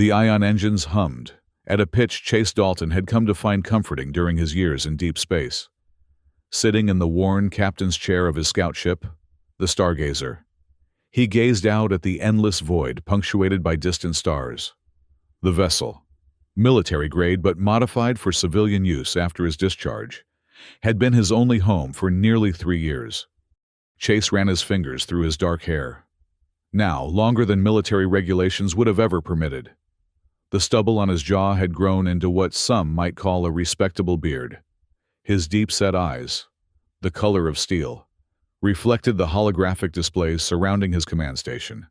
The ion engines hummed, at a pitch Chase Dalton had come to find comforting during his years in deep space. Sitting in the worn captain's chair of his scout ship, the Stargazer, he gazed out at the endless void punctuated by distant stars. The vessel, military-grade but modified for civilian use after his discharge, had been his only home for nearly 3 years. Chase ran his fingers through his dark hair, now longer than military regulations would have ever permitted. The stubble on his jaw had grown into what some might call a respectable beard. His deep-set eyes, the color of steel, reflected the holographic displays surrounding his command station.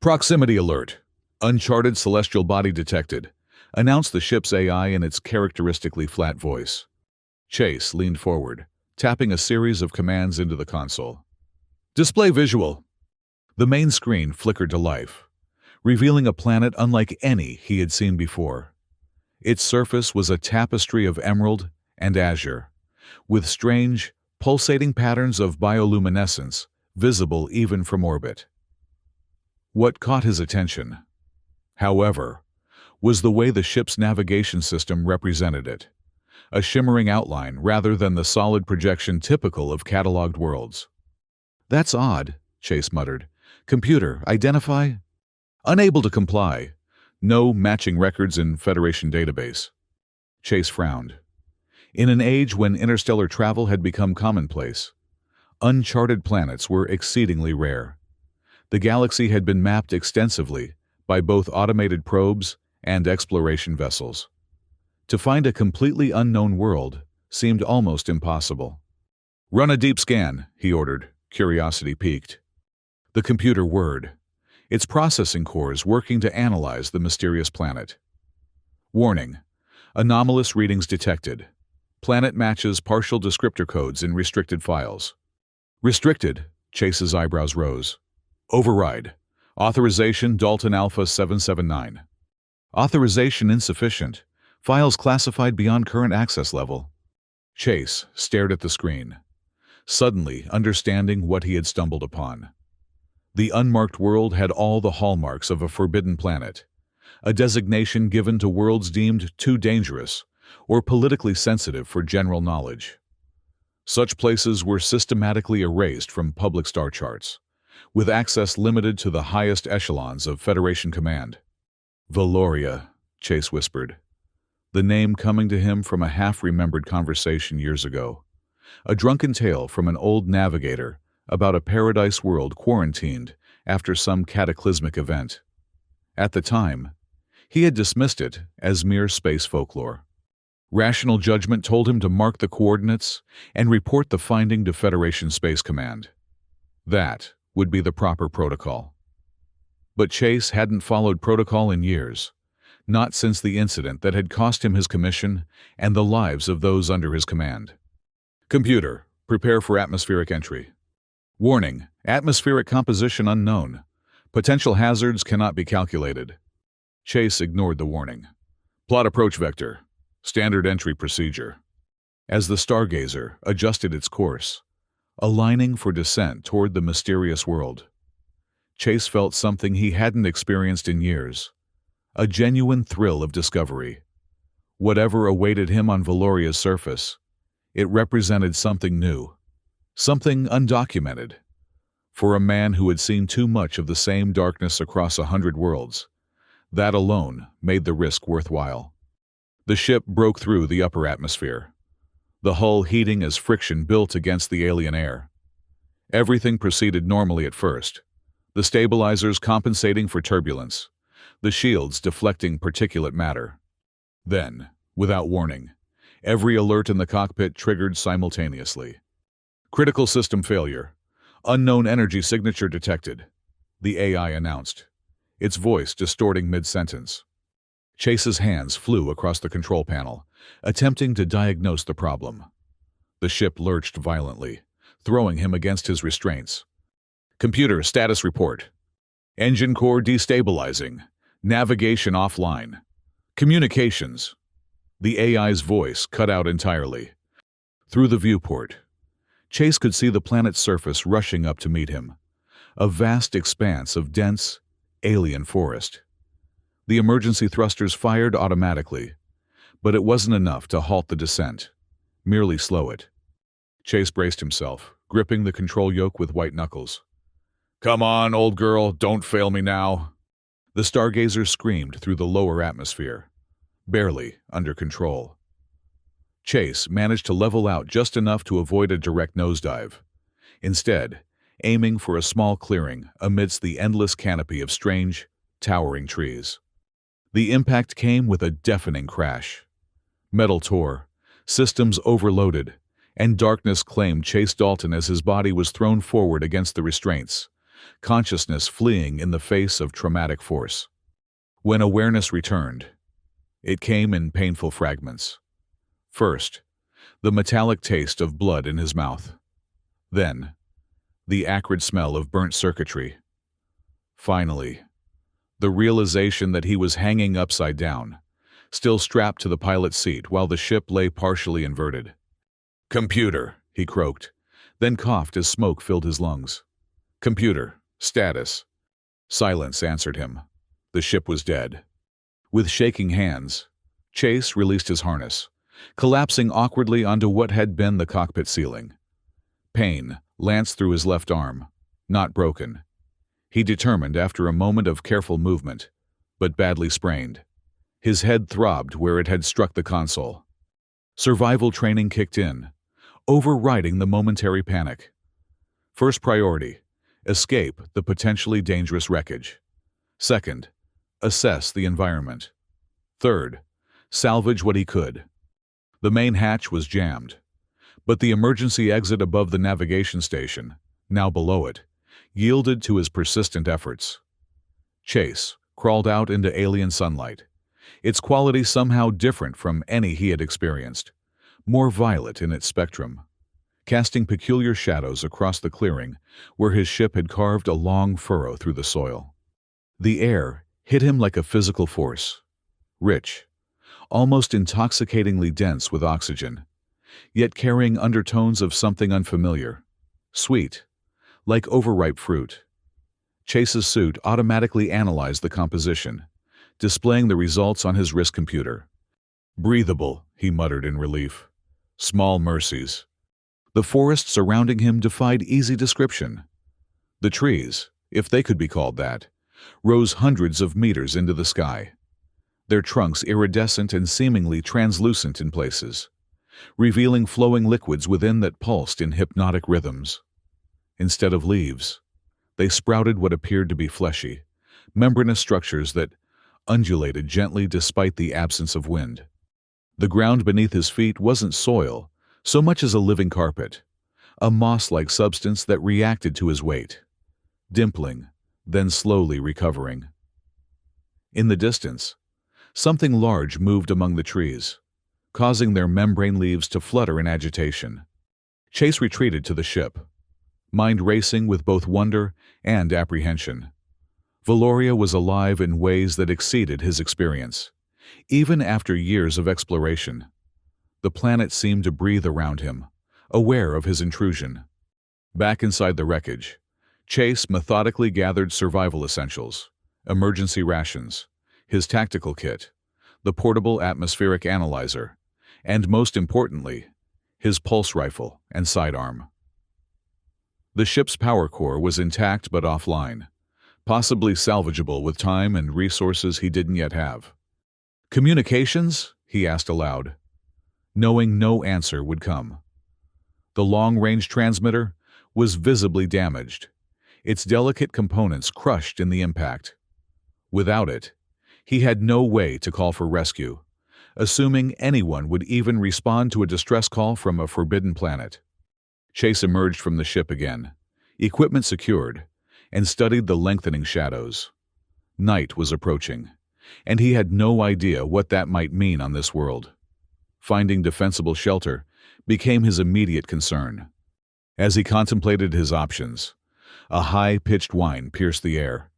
"Proximity alert. Uncharted celestial body detected," announced the ship's AI in its characteristically flat voice. Chase leaned forward, tapping a series of commands into the console. "Display visual." The main screen flickered to life, revealing a planet unlike any he had seen before. Its surface was a tapestry of emerald and azure, with strange, pulsating patterns of bioluminescence visible even from orbit. What caught his attention, however, was the way the ship's navigation system represented it, a shimmering outline rather than the solid projection typical of cataloged worlds. "That's odd," Chase muttered. "Computer, identify?" Unable to comply. No matching records in Federation database. Chase frowned. In an age when interstellar travel had become commonplace, uncharted planets were exceedingly rare. The galaxy had been mapped extensively by both automated probes and exploration vessels. To find a completely unknown world seemed almost impossible. "Run a deep scan," he ordered, curiosity piqued. The computer whirred, its processing cores working to analyze the mysterious planet. Warning: anomalous readings detected. Planet matches partial descriptor codes in restricted files. "Restricted," Chase's eyebrows rose. "Override. Authorization Dalton Alpha 779. Authorization insufficient. Files classified beyond current access level." Chase stared at the screen, suddenly understanding what he had stumbled upon. The unmarked world had all the hallmarks of a forbidden planet, a designation given to worlds deemed too dangerous or politically sensitive for general knowledge. Such places were systematically erased from public star charts, with access limited to the highest echelons of Federation command. "Valoria," Chase whispered, the name coming to him from a half-remembered conversation years ago, a drunken tale from an old navigator about a paradise world quarantined after some cataclysmic event. At the time, he had dismissed it as mere space folklore. Rational judgment told him to mark the coordinates and report the finding to Federation Space Command. That would be the proper protocol. But Chase hadn't followed protocol in years, not since the incident that had cost him his commission and the lives of those under his command. "Computer, prepare for atmospheric entry. Warning: atmospheric composition unknown. Potential hazards cannot be calculated." Chase ignored the warning. "Plot approach vector. Standard entry procedure." As the Stargazer adjusted its course, aligning for descent toward the mysterious world, Chase felt something he hadn't experienced in years, a genuine thrill of discovery. Whatever awaited him on Valoria's surface, it represented something new, something undocumented. For a man who had seen too much of the same darkness across 100 worlds, that alone made the risk worthwhile. The ship broke through the upper atmosphere, the hull heating as friction built against the alien air. Everything proceeded normally at first, the stabilizers compensating for turbulence, the shields deflecting particulate matter. Then, without warning, every alert in the cockpit triggered simultaneously. "Critical system failure. Unknown energy signature detected," the AI announced, its voice distorting mid-sentence. Chase's hands flew across the control panel, attempting to diagnose the problem. The ship lurched violently, throwing him against his restraints. "Computer, status report. Engine core destabilizing. Navigation offline. Communications." The AI's voice cut out entirely. Through the viewport, Chase could see the planet's surface rushing up to meet him, a vast expanse of dense, alien forest. The emergency thrusters fired automatically, but it wasn't enough to halt the descent, merely slow it. Chase braced himself, gripping the control yoke with white knuckles. "Come on, old girl, don't fail me now." The stargazer screamed through the lower atmosphere, barely under control. Chase managed to level out just enough to avoid a direct nosedive, instead aiming for a small clearing amidst the endless canopy of strange, towering trees. The impact came with a deafening crash. Metal tore, systems overloaded, and darkness claimed Chase Dalton as his body was thrown forward against the restraints, consciousness fleeing in the face of traumatic force. When awareness returned, it came in painful fragments. First, the metallic taste of blood in his mouth. Then, the acrid smell of burnt circuitry. Finally, the realization that he was hanging upside down, still strapped to the pilot's seat while the ship lay partially inverted. "Computer," he croaked, then coughed as smoke filled his lungs. "Computer, status." Silence answered him. The ship was dead. With shaking hands, Chase released his harness, collapsing awkwardly onto what had been the cockpit ceiling. Pain lanced through his left arm, not broken. He determined after a moment of careful movement, but badly sprained. His head throbbed where it had struck the console. Survival training kicked in, overriding the momentary panic. First priority, escape the potentially dangerous wreckage. Second, assess the environment. Third, salvage what he could. The main hatch was jammed, but the emergency exit above the navigation station, now below it, yielded to his persistent efforts. Chase crawled out into alien sunlight, its quality somehow different from any he had experienced, more violet in its spectrum, casting peculiar shadows across the clearing where his ship had carved a long furrow through the soil. The air hit him like a physical force, rich, almost intoxicatingly dense with oxygen, yet carrying undertones of something unfamiliar, sweet, like overripe fruit. Chase's suit automatically analyzed the composition, displaying the results on his wrist computer. "Breathable," he muttered in relief. "Small mercies." The forest surrounding him defied easy description. The trees, if they could be called that, rose hundreds of meters into the sky, their trunks iridescent and seemingly translucent in places, revealing flowing liquids within that pulsed in hypnotic rhythms. Instead of leaves, they sprouted what appeared to be fleshy, membranous structures that undulated gently despite the absence of wind. The ground beneath his feet wasn't soil so much as a living carpet, a moss-like substance that reacted to his weight, dimpling, then slowly recovering. In the distance, something large moved among the trees, causing their membrane leaves to flutter in agitation. Chase retreated to the ship, mind racing with both wonder and apprehension. Valoria was alive in ways that exceeded his experience. Even after years of exploration, the planet seemed to breathe around him, aware of his intrusion. Back inside the wreckage, Chase methodically gathered survival essentials, emergency rations, his tactical kit, the portable atmospheric analyzer, and most importantly, his pulse rifle and sidearm. The ship's power core was intact but offline, possibly salvageable with time and resources he didn't yet have. "Communications?" he asked aloud, knowing no answer would come. The long-range transmitter was visibly damaged, its delicate components crushed in the impact. Without it, he had no way to call for rescue, assuming anyone would even respond to a distress call from a forbidden planet. Chase emerged from the ship again, equipment secured, and studied the lengthening shadows. Night was approaching, and he had no idea what that might mean on this world. Finding defensible shelter became his immediate concern. As he contemplated his options, a high-pitched whine pierced the air,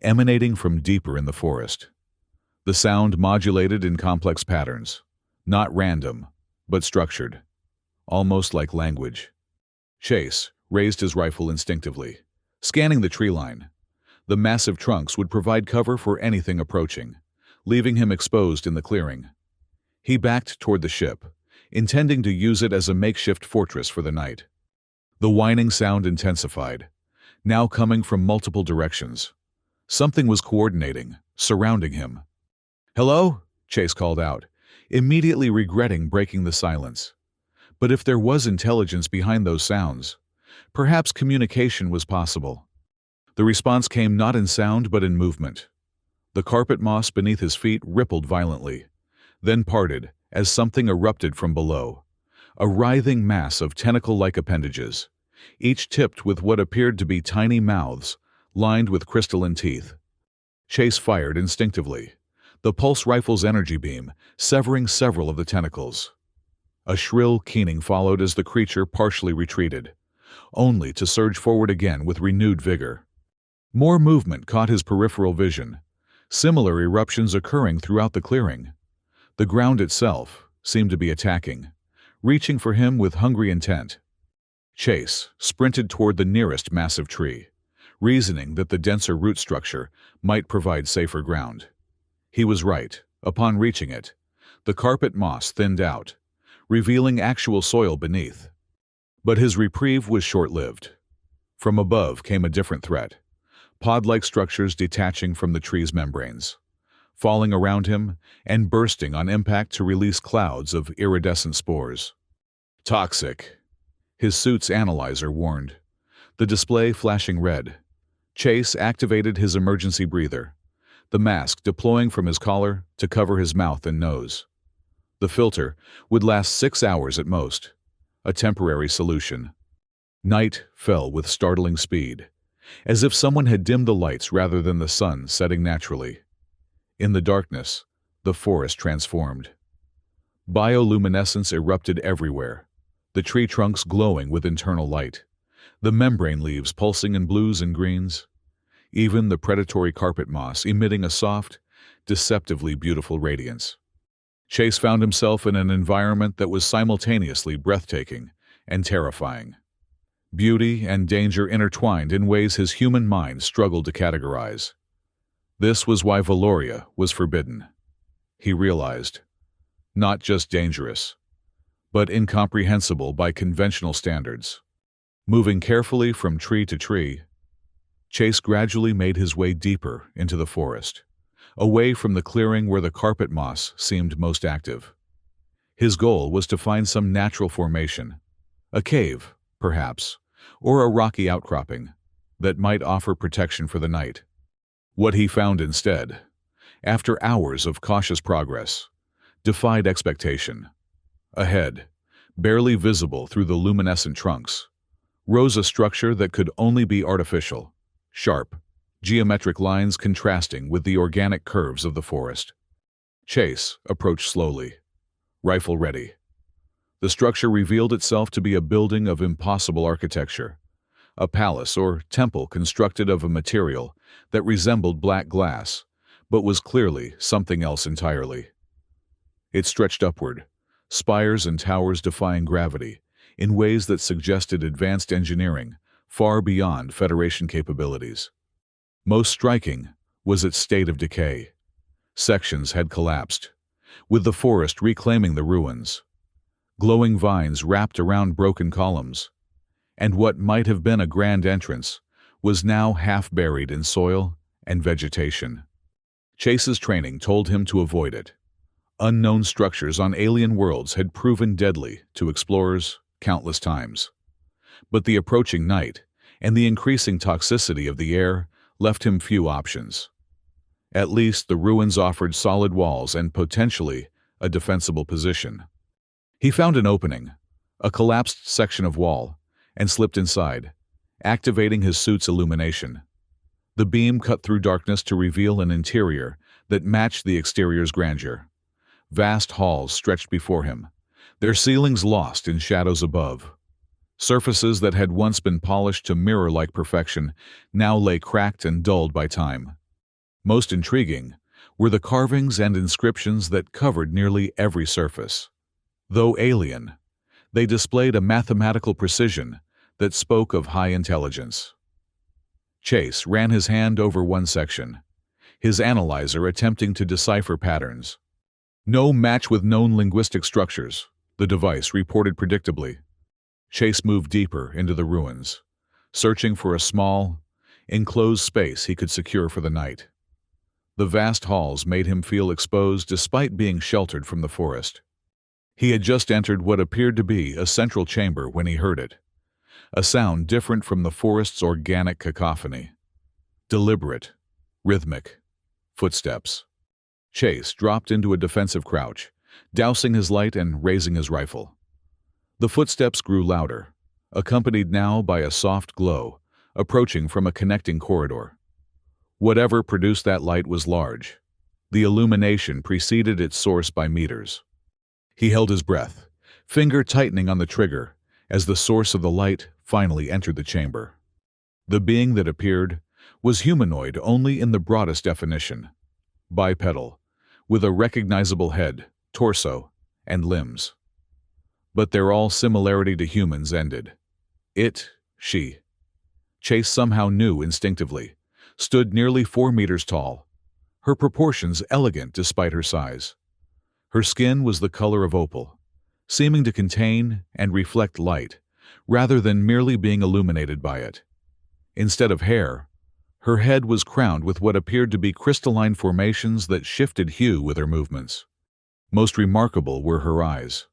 emanating from deeper in the forest. The sound modulated in complex patterns, not random, but structured, almost like language. Chase raised his rifle instinctively, scanning the tree line. The massive trunks would provide cover for anything approaching, leaving him exposed in the clearing. He backed toward the ship, intending to use it as a makeshift fortress for the night. The whining sound intensified, now coming from multiple directions. Something was coordinating, surrounding him. "Hello?" Chase called out, immediately regretting breaking the silence. But if there was intelligence behind those sounds, perhaps communication was possible. The response came not in sound but in movement. The carpet moss beneath his feet rippled violently, then parted as something erupted from below. A writhing mass of tentacle-like appendages, each tipped with what appeared to be tiny mouths, lined with crystalline teeth. Chase fired instinctively, the pulse rifle's energy beam severing several of the tentacles. A shrill keening followed as the creature partially retreated, only to surge forward again with renewed vigor. More movement caught his peripheral vision, similar eruptions occurring throughout the clearing. The ground itself seemed to be attacking, reaching for him with hungry intent. Chase sprinted toward the nearest massive tree, reasoning that the denser root structure might provide safer ground. He was right. Upon reaching it, the carpet moss thinned out, revealing actual soil beneath. But his reprieve was short-lived. From above came a different threat, pod-like structures detaching from the tree's membranes, falling around him and bursting on impact to release clouds of iridescent spores. "Toxic," his suit's analyzer warned, the display flashing red. Chase activated his emergency breather, the mask deploying from his collar to cover his mouth and nose. The filter would last 6 hours at most, a temporary solution. Night fell with startling speed, as if someone had dimmed the lights rather than the sun setting naturally. In the darkness, the forest transformed. Bioluminescence erupted everywhere, the tree trunks glowing with internal light, the membrane leaves pulsing in blues and greens, even the predatory carpet moss emitting a soft, deceptively beautiful radiance. Chase found himself in an environment that was simultaneously breathtaking and terrifying. Beauty and danger intertwined in ways his human mind struggled to categorize. This was why Valoria was forbidden. He realized. Not just dangerous, but incomprehensible by conventional standards. Moving carefully from tree to tree, Chase gradually made his way deeper into the forest, away from the clearing where the carpet moss seemed most active. His goal was to find some natural formation, a cave, perhaps, or a rocky outcropping, that might offer protection for the night. What he found instead, after hours of cautious progress, defied expectation. Ahead, barely visible through the luminescent trunks, rose a structure that could only be artificial, sharp, geometric lines contrasting with the organic curves of the forest. Chase approached slowly, rifle ready. The structure revealed itself to be a building of impossible architecture, a palace or temple constructed of a material that resembled black glass, but was clearly something else entirely. It stretched upward, spires and towers defying gravity, in ways that suggested advanced engineering far beyond Federation capabilities. Most striking was its state of decay. Sections had collapsed, with the forest reclaiming the ruins. Glowing vines wrapped around broken columns, and what might have been a grand entrance was now half buried in soil and vegetation. Chase's training told him to avoid it. Unknown structures on alien worlds had proven deadly to explorers countless times. But the approaching night and the increasing toxicity of the air left him few options. At least the ruins offered solid walls and potentially a defensible position. He found an opening, a collapsed section of wall, and slipped inside, activating his suit's illumination. The beam cut through darkness to reveal an interior that matched the exterior's grandeur. Vast halls stretched before him, their ceilings lost in shadows above. Surfaces that had once been polished to mirror-like perfection now lay cracked and dulled by time. Most intriguing were the carvings and inscriptions that covered nearly every surface. Though alien, they displayed a mathematical precision that spoke of high intelligence. Chase ran his hand over one section, his analyzer attempting to decipher patterns. No match with known linguistic structures, the device reported predictably. Chase moved deeper into the ruins, searching for a small, enclosed space he could secure for the night. The vast halls made him feel exposed despite being sheltered from the forest. He had just entered what appeared to be a central chamber when he heard it, a sound different from the forest's organic cacophony. Deliberate, rhythmic, footsteps. Chase dropped into a defensive crouch, dousing his light and raising his rifle. The footsteps grew louder, accompanied now by a soft glow, approaching from a connecting corridor. Whatever produced that light was large. The illumination preceded its source by meters. He held his breath, finger tightening on the trigger, as the source of the light finally entered the chamber. The being that appeared was humanoid only in the broadest definition. Bipedal, with a recognizable head, torso, and limbs. But their all similarity to humans ended. She. Chase somehow knew instinctively, stood nearly 4 meters tall, her proportions elegant despite her size. Her skin was the color of opal, seeming to contain and reflect light, rather than merely being illuminated by it. Instead of hair, her head was crowned with what appeared to be crystalline formations that shifted hue with her movements. Most remarkable were her eyes,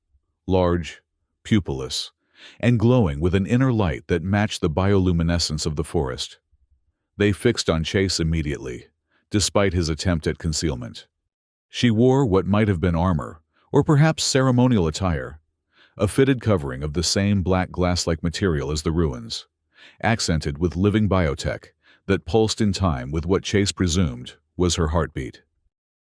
large, pupilless, and glowing with an inner light that matched the bioluminescence of the forest. They fixed on Chase immediately, despite his attempt at concealment. She wore what might have been armor, or perhaps ceremonial attire, a fitted covering of the same black glass-like material as the ruins, accented with living biotech that pulsed in time with what Chase presumed was her heartbeat.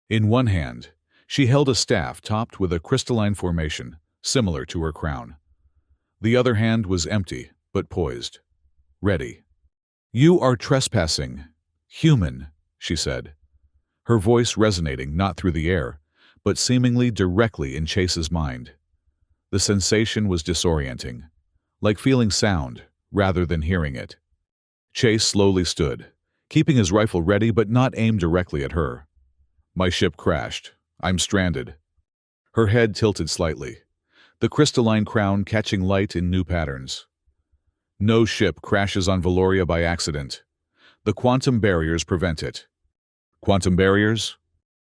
In one hand, she held a staff topped with a crystalline formation similar to her crown. The other hand was empty, but poised, ready. "You are trespassing, human," she said, her voice resonating not through the air, but seemingly directly in Chase's mind. The sensation was disorienting, like feeling sound rather than hearing it. Chase slowly stood, keeping his rifle ready but not aimed directly at her. "My ship crashed. I'm stranded." Her head tilted slightly, the crystalline crown catching light in new patterns. "No ship crashes on Valoria by accident. The quantum barriers prevent it." "Quantum barriers?"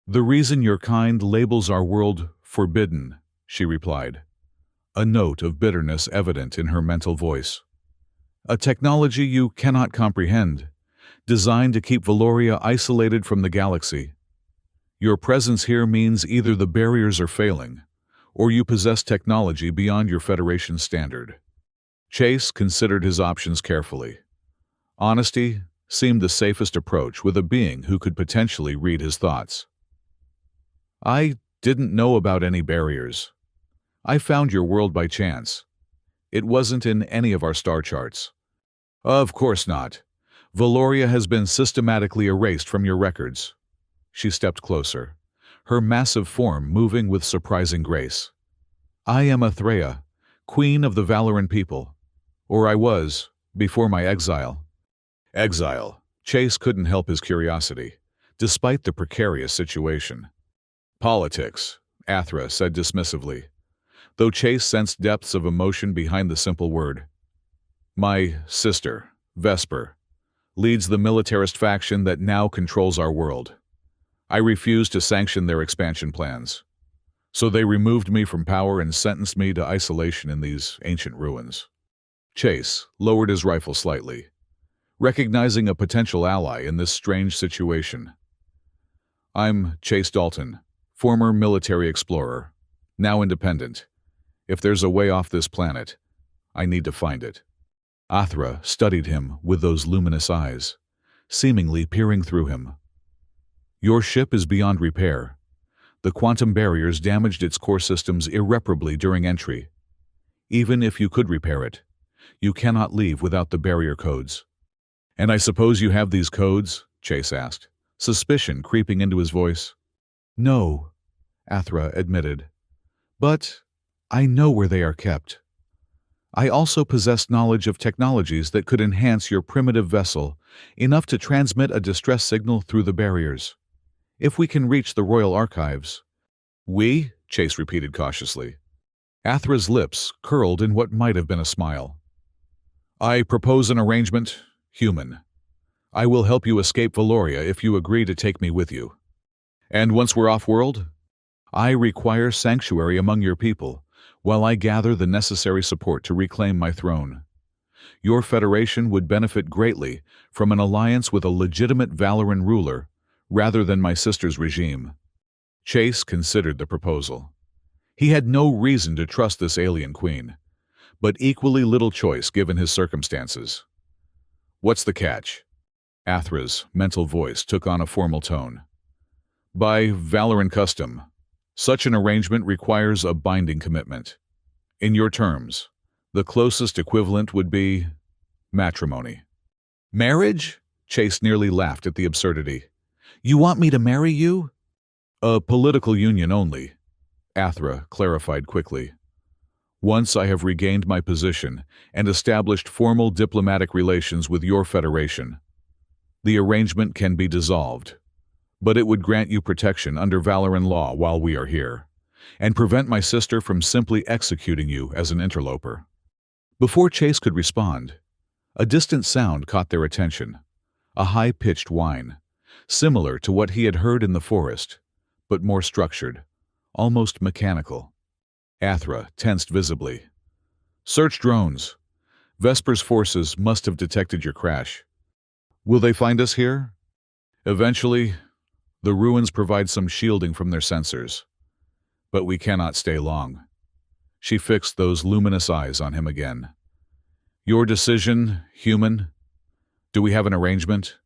"The reason your kind labels our world forbidden," she replied, a note of bitterness evident in her mental voice. "A technology you cannot comprehend, designed to keep Valoria isolated from the galaxy. Your presence here means either the barriers are failing, or you possess technology beyond your Federation standard." Chase considered his options carefully. Honesty seemed the safest approach with a being who could potentially read his thoughts. "I didn't know about any barriers. I found your world by chance. It wasn't in any of our star charts." "Of course not. Valoria has been systematically erased from your records." She stepped closer, her massive form moving with surprising grace. "I am Athrea, queen of the Valoran people. Or I was, before my exile." Exile. Chase couldn't help his curiosity, despite the precarious situation. "Politics," Athra said dismissively, though Chase sensed depths of emotion behind the simple word. "My sister, Vesper, leads the militarist faction that now controls our world. I refused to sanction their expansion plans. So they removed me from power and sentenced me to isolation in these ancient ruins." Chase lowered his rifle slightly, recognizing a potential ally in this strange situation. "I'm Chase Dalton, former military explorer, now independent. If there's a way off this planet, I need to find it." Athra studied him with those luminous eyes, seemingly peering through him. "Your ship is beyond repair. The quantum barriers damaged its core systems irreparably during entry. Even if you could repair it, you cannot leave without the barrier codes." "And I suppose you have these codes?" Chase asked, suspicion creeping into his voice. "No," Athra admitted. "But I know where they are kept." I also possessed knowledge of technologies that could enhance your primitive vessel, enough to transmit a distress signal through the barriers. If we can reach the royal archives. We? Chase repeated cautiously. Athra's lips curled in what might have been a smile. I propose an arrangement, human. I will help you escape Valoria if you agree to take me with you. And once we're off-world, I require sanctuary among your people, while I gather the necessary support to reclaim my throne. Your federation would benefit greatly from an alliance with a legitimate Valoran ruler, rather than my sister's regime. Chase considered the proposal. He had no reason to trust this alien queen, but equally little choice given his circumstances. What's the catch? Athra's mental voice took on a formal tone. By Valoran custom, such an arrangement requires a binding commitment. In your terms, the closest equivalent would be matrimony. Marriage? Chase nearly laughed at the absurdity. You want me to marry you? A political union only, Athra clarified quickly. Once I have regained my position and established formal diplomatic relations with your federation, the arrangement can be dissolved, but it would grant you protection under Valoran law while we are here, and prevent my sister from simply executing you as an interloper. Before Chase could respond, a distant sound caught their attention, a high-pitched whine, similar to what he had heard in the forest, but more structured, almost mechanical. Athra tensed visibly. Search drones. Vesper's forces must have detected your crash. Will they find us here? Eventually, the ruins provide some shielding from their sensors. But we cannot stay long. She fixed those luminous eyes on him again. Your decision, human. Do we have an arrangement?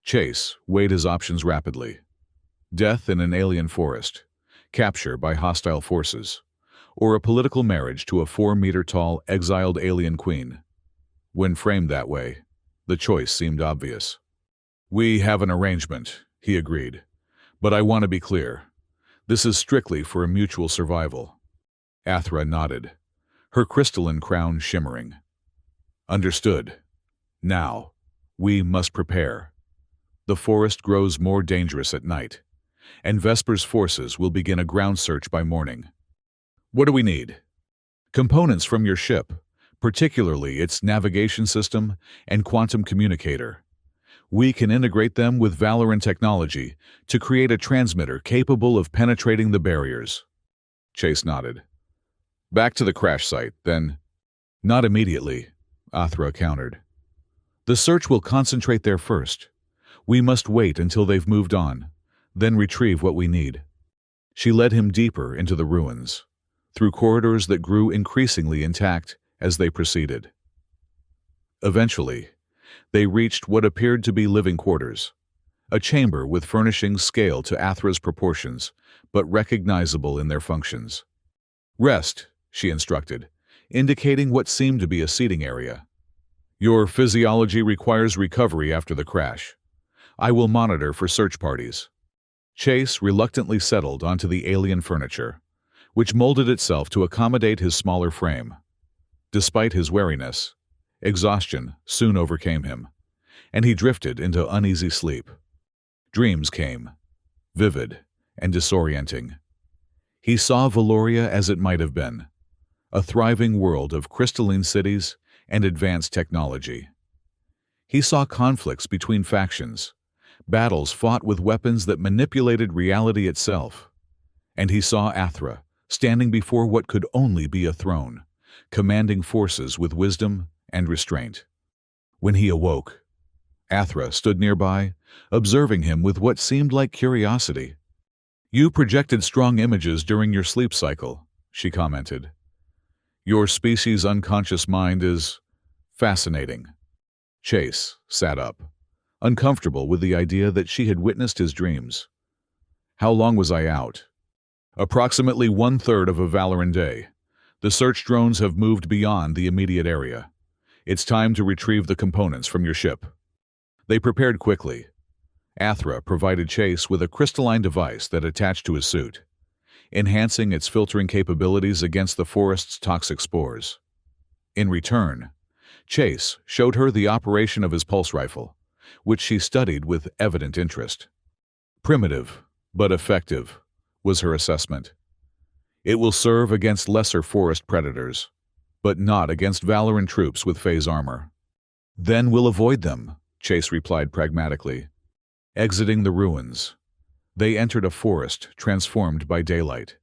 Chase weighed his options rapidly. Death in an alien forest, capture by hostile forces, or a political marriage to a 4-meter-tall, exiled alien queen. When framed that way, the choice seemed obvious. We have an arrangement, he agreed. But I want to be clear. This is strictly for a mutual survival. Athra nodded, her crystalline crown shimmering. Understood. Now, we must prepare. The forest grows more dangerous at night, and Vesper's forces will begin a ground search by morning. What do we need? Components from your ship, particularly its navigation system and quantum communicator. We can integrate them with Valoran technology to create a transmitter capable of penetrating the barriers. Chase nodded. Back to the crash site, then. Not immediately, Athra countered. The search will concentrate there first. We must wait until they've moved on, then retrieve what we need. She led him deeper into the ruins, through corridors that grew increasingly intact as they proceeded. Eventually, they reached what appeared to be living quarters, a chamber with furnishings scaled to Athra's proportions, but recognizable in their functions. Rest, she instructed, indicating what seemed to be a seating area. Your physiology requires recovery after the crash. I will monitor for search parties. Chase reluctantly settled onto the alien furniture, which molded itself to accommodate his smaller frame. Despite his wariness, exhaustion soon overcame him, and he drifted into uneasy sleep. Dreams came, vivid and disorienting. He saw Valoria as it might have been, a thriving world of crystalline cities and advanced technology. He saw conflicts between factions, battles fought with weapons that manipulated reality itself, and he saw Athra standing before what could only be a throne, commanding forces with wisdom and restraint. When he awoke, Athra stood nearby, observing him with what seemed like curiosity. You projected strong images during your sleep cycle, she commented. Your species' unconscious mind is fascinating. Chase sat up, uncomfortable with the idea that she had witnessed his dreams. How long was I out? Approximately 1/3 of a Valoran day. The search drones have moved beyond the immediate area. It's time to retrieve the components from your ship. They prepared quickly. Athra provided Chase with a crystalline device that attached to his suit, enhancing its filtering capabilities against the forest's toxic spores. In return, Chase showed her the operation of his pulse rifle, which she studied with evident interest. Primitive, but effective, was her assessment. It will serve against lesser forest predators, but not against Valoran troops with phase armor. Then we'll avoid them, Chase replied pragmatically. Exiting the ruins, they entered a forest transformed by daylight.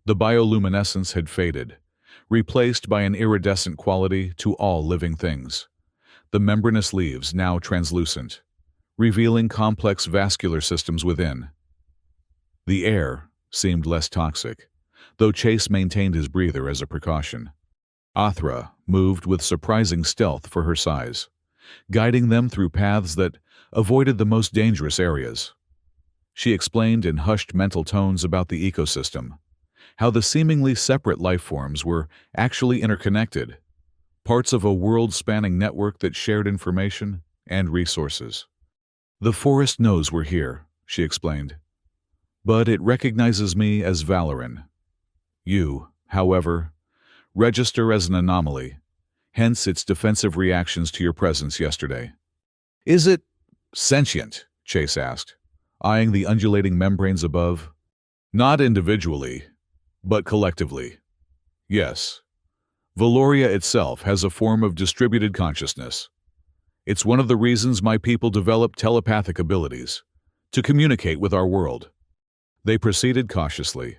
The bioluminescence had faded, replaced by an iridescent quality to all living things. The membranous leaves now translucent, revealing complex vascular systems within. The air seemed less toxic, though Chase maintained his breather as a precaution. Athra moved with surprising stealth for her size, guiding them through paths that avoided the most dangerous areas. She explained in hushed mental tones about the ecosystem, how the seemingly separate life forms were actually interconnected, parts of a world-spanning network that shared information and resources. The forest knows we're here, she explained, but it recognizes me as Valoran. You, however, register as an anomaly, hence its defensive reactions to your presence yesterday. Is it sentient? Chase asked, eyeing the undulating membranes above. Not individually, but collectively. Yes. Valoria itself has a form of distributed consciousness. It's one of the reasons my people developed telepathic abilities, to communicate with our world. They proceeded cautiously,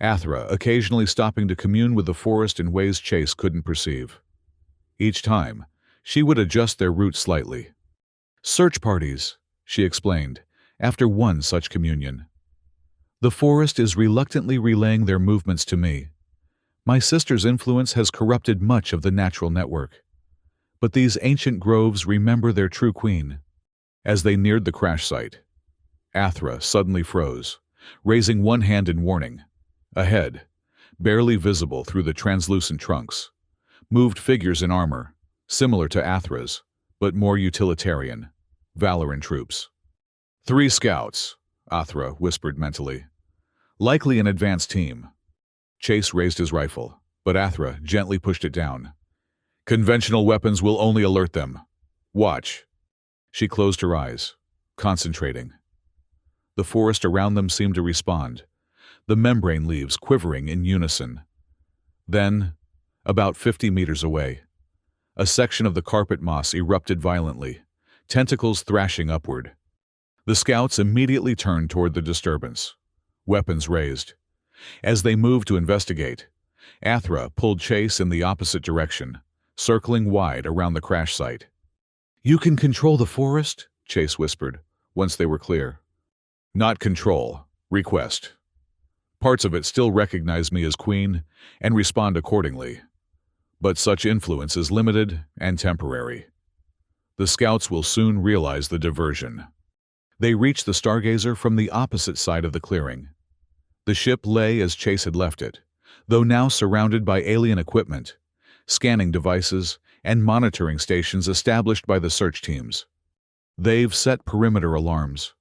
Athra occasionally stopping to commune with the forest in ways Chase couldn't perceive. Each time, she would adjust their route slightly. Search parties, she explained, after one such communion. The forest is reluctantly relaying their movements to me. My sister's influence has corrupted much of the natural network. But these ancient groves remember their true queen. As they neared the crash site, Athra suddenly froze, raising one hand in warning. Ahead, barely visible through the translucent trunks, moved figures in armor, similar to Athra's, but more utilitarian, Valoran troops. 3 scouts, Athra whispered mentally. Likely an advanced team. Chase raised his rifle, but Athra gently pushed it down. Conventional weapons will only alert them. Watch. She closed her eyes, concentrating. The forest around them seemed to respond, the membrane leaves quivering in unison. Then, about 50 meters away, a section of the carpet moss erupted violently, tentacles thrashing upward. The scouts immediately turned toward the disturbance, weapons raised. As they moved to investigate, Athra pulled Chase in the opposite direction, circling wide around the crash site. You can control the forest? Chase whispered, once they were clear. Not control, request. Parts of it still recognize me as queen and respond accordingly. But such influence is limited and temporary. The scouts will soon realize the diversion. They reached the Stargazer from the opposite side of the clearing. The ship lay as Chase had left it, though now surrounded by alien equipment, scanning devices, and monitoring stations established by the search teams. They've set perimeter alarms,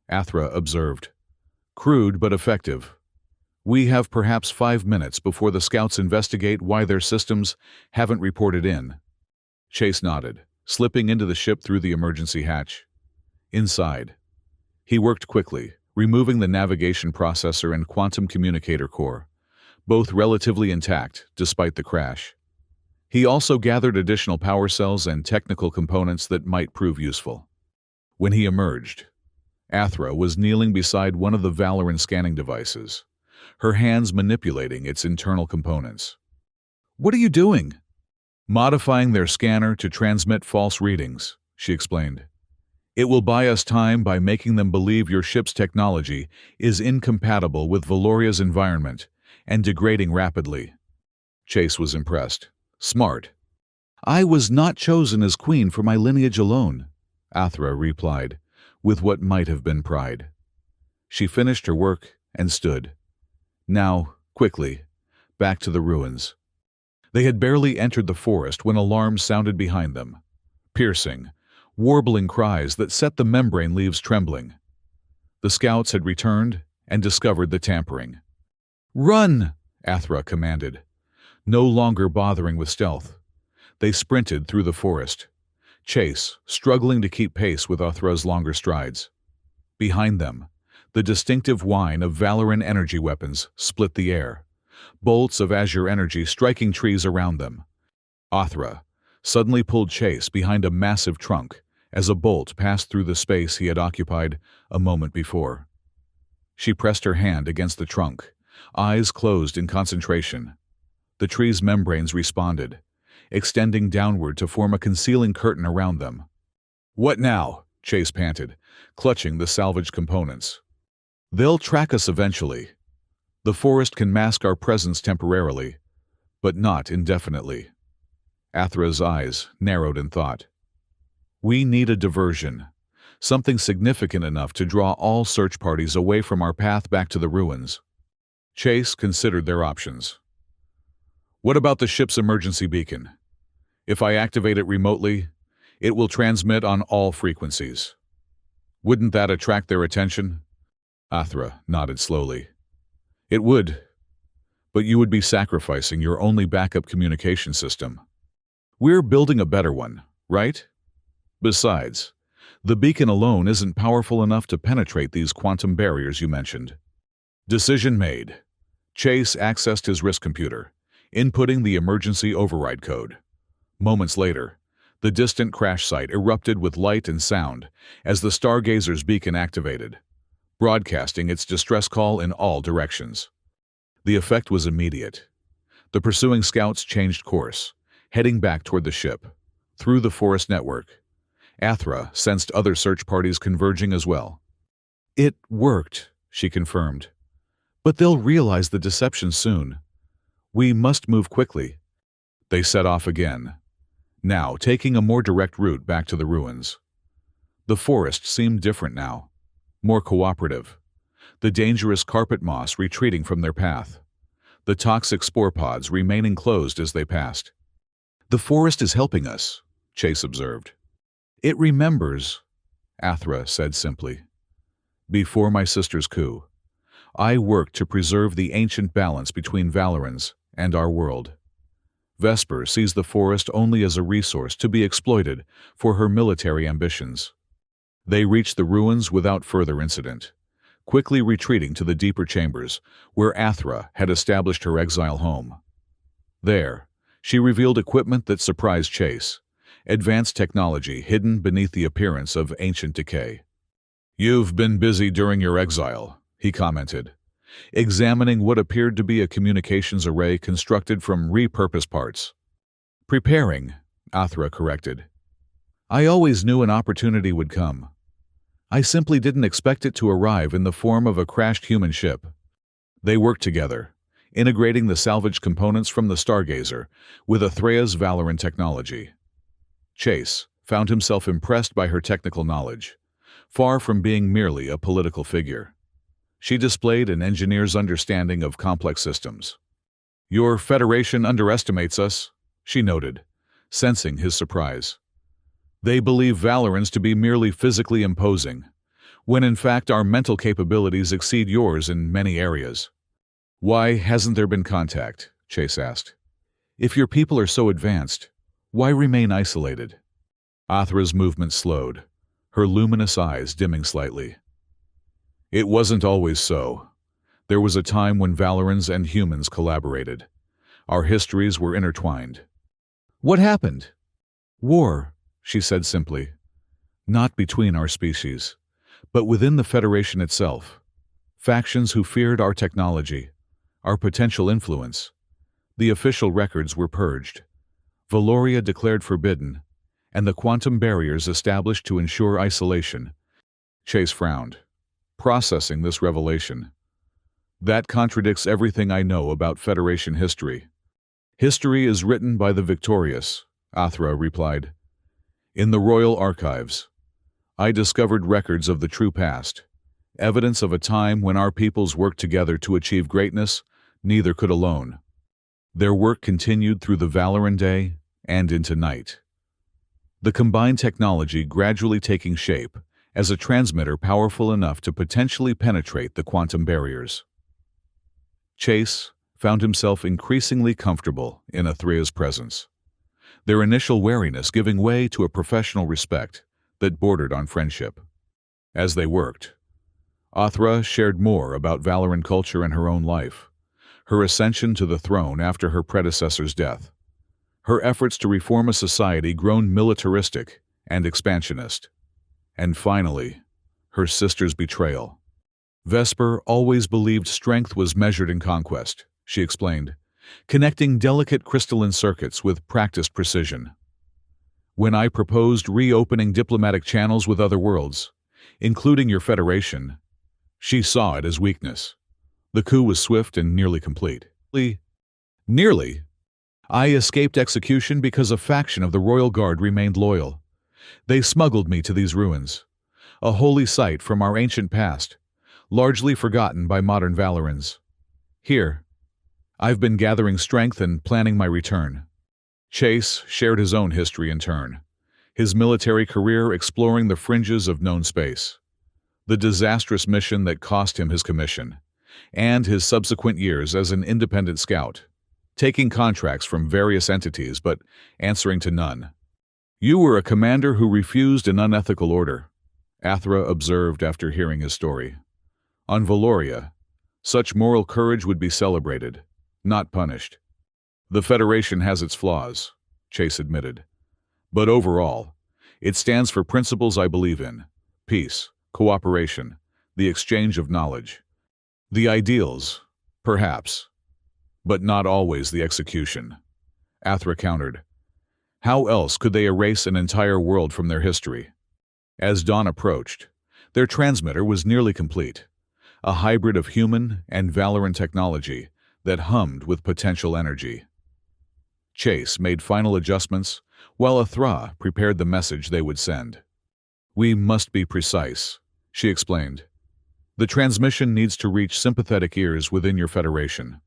Athra observed. Crude but effective. We have perhaps 5 minutes before the scouts investigate why their systems haven't reported in. Chase nodded, slipping into the ship through the emergency hatch. Inside, he worked quickly, removing the navigation processor and quantum communicator core, both relatively intact despite the crash. He also gathered additional power cells and technical components that might prove useful. When he emerged, Athra was kneeling beside one of the Valoran scanning devices, her hands manipulating its internal components. What are you doing? Modifying their scanner to transmit false readings, she explained. It will buy us time by making them believe your ship's technology is incompatible with Valoria's environment and degrading rapidly. Chase was impressed. Smart. I was not chosen as queen for my lineage alone, Athra replied, with what might have been pride. She finished her work and stood. Now, quickly, back to the ruins. They had barely entered the forest when alarms sounded behind them, piercing, warbling cries that set the membrane leaves trembling. The scouts had returned and discovered the tampering. Run! Athra commanded, no longer bothering with stealth. They sprinted through the forest, Chase struggling to keep pace with Othra's longer strides. Behind them, the distinctive whine of Valoran energy weapons split the air, bolts of azure energy striking trees around them. Othra suddenly pulled Chase behind a massive trunk as a bolt passed through the space he had occupied a moment before. She pressed her hand against the trunk, eyes closed in concentration. The tree's membranes responded, extending downward to form a concealing curtain around them. "What now?" Chase panted, clutching the salvaged components. "They'll track us eventually. The forest can mask our presence temporarily, but not indefinitely." Athra's eyes narrowed in thought. "We need a diversion, something significant enough to draw all search parties away from our path back to the ruins." Chase considered their options. "What about the ship's emergency beacon? If I activate it remotely, it will transmit on all frequencies. Wouldn't that attract their attention?" Athra nodded slowly. "It would, but you would be sacrificing your only backup communication system. We're building a better one, right? Besides, the beacon alone isn't powerful enough to penetrate these quantum barriers you mentioned." Decision made. Chase accessed his wrist computer, inputting the emergency override code. Moments later, the distant crash site erupted with light and sound as the Stargazer's beacon activated, broadcasting its distress call in all directions. The effect was immediate. The pursuing scouts changed course, heading back toward the ship, through the forest network. Athra sensed other search parties converging as well. "It worked," she confirmed. "But they'll realize the deception soon. We must move quickly." They set off again, now taking a more direct route back to the ruins. The forest seemed different now, more cooperative, the dangerous carpet moss retreating from their path, the toxic spore pods remaining closed as they passed. "The forest is helping us," Chase observed. "It remembers," Athra said simply. "Before my sister's coup, I worked to preserve the ancient balance between Valorans and our world. Vesper sees the forest only as a resource to be exploited for her military ambitions." They reached the ruins without further incident, quickly retreating to the deeper chambers where Athra had established her exile home. There, she revealed equipment that surprised Chase, advanced technology hidden beneath the appearance of ancient decay. "You've been busy during your exile," he commented, examining what appeared to be a communications array constructed from repurposed parts. "Preparing," Athra corrected. "I always knew an opportunity would come. I simply didn't expect it to arrive in the form of a crashed human ship." They worked together, integrating the salvaged components from the Stargazer with Athrea's Valoran technology. Chase found himself impressed by her technical knowledge, far from being merely a political figure. She displayed an engineer's understanding of complex systems. "Your Federation underestimates us," she noted, sensing his surprise. "They believe Valorans to be merely physically imposing, when in fact our mental capabilities exceed yours in many areas." "Why hasn't there been contact?" Chase asked. "If your people are so advanced, why remain isolated?" Athra's movement slowed, her luminous eyes dimming slightly. "It wasn't always so. There was a time when Valorans and humans collaborated. Our histories were intertwined." "What happened?" "War," she said simply. "Not between our species, but within the Federation itself. Factions who feared our technology, our potential influence. The official records were purged, Valoria declared forbidden, and the quantum barriers established to ensure isolation." Chase frowned, processing this revelation. "That contradicts everything I know about Federation history." "History is written by the victorious," Athra replied. "In the Royal Archives, I discovered records of the true past, evidence of a time when our peoples worked together to achieve greatness neither could alone. Their work continued through the Valoran day and into night. The combined technology gradually taking shape as a transmitter powerful enough to potentially penetrate the quantum barriers." Chase found himself increasingly comfortable in Athrea's presence. their initial wariness giving way to a professional respect that bordered on friendship. As they worked, Athra shared more about Valoran culture and her own life, her ascension to the throne after her predecessor's death, her efforts to reform a society grown militaristic and expansionist, and finally, her sister's betrayal. Vesper always believed strength was measured in conquest, she explained, connecting delicate crystalline circuits with practiced precision. When I proposed reopening diplomatic channels with other worlds, including your Federation, she saw it as weakness. The coup was swift and nearly complete. Nearly? I escaped execution because a faction of the Royal Guard remained loyal. They smuggled me to these ruins, a holy site from our ancient past, largely forgotten by modern Valorans. Here, I've been gathering strength and planning my return. Chase shared his own history in turn, his military career exploring the fringes of known space, the disastrous mission that cost him his commission, and his subsequent years as an independent scout, taking contracts from various entities but answering to none. You were a commander who refused an unethical order, Athra observed after hearing his story. On Valoria, such moral courage would be celebrated, not punished. The Federation has its flaws, Chase admitted. But overall, it stands for principles I believe in: peace, cooperation, the exchange of knowledge. The ideals, perhaps, but not always the execution, Athra countered. How else could they erase an entire world from their history? As dawn approached, their transmitter was nearly complete, a hybrid of human and Valoran technology that hummed with potential energy. Chase made final adjustments while Athra prepared the message they would send. We must be precise, she explained. The transmission needs to reach sympathetic ears within your Federation,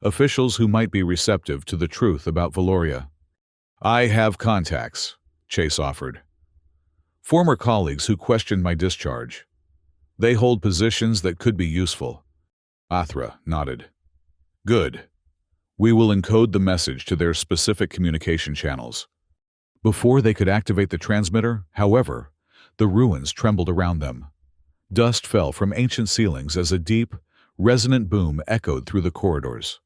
officials who might be receptive to the truth about Valoria. I have contacts, Chase offered. Former colleagues who questioned my discharge. They hold positions that could be useful. Athra nodded. Good. We will encode the message to their specific communication channels. Before they could activate the transmitter, however, the ruins trembled around them. Dust fell from ancient ceilings as a deep, resonant boom echoed through the corridors.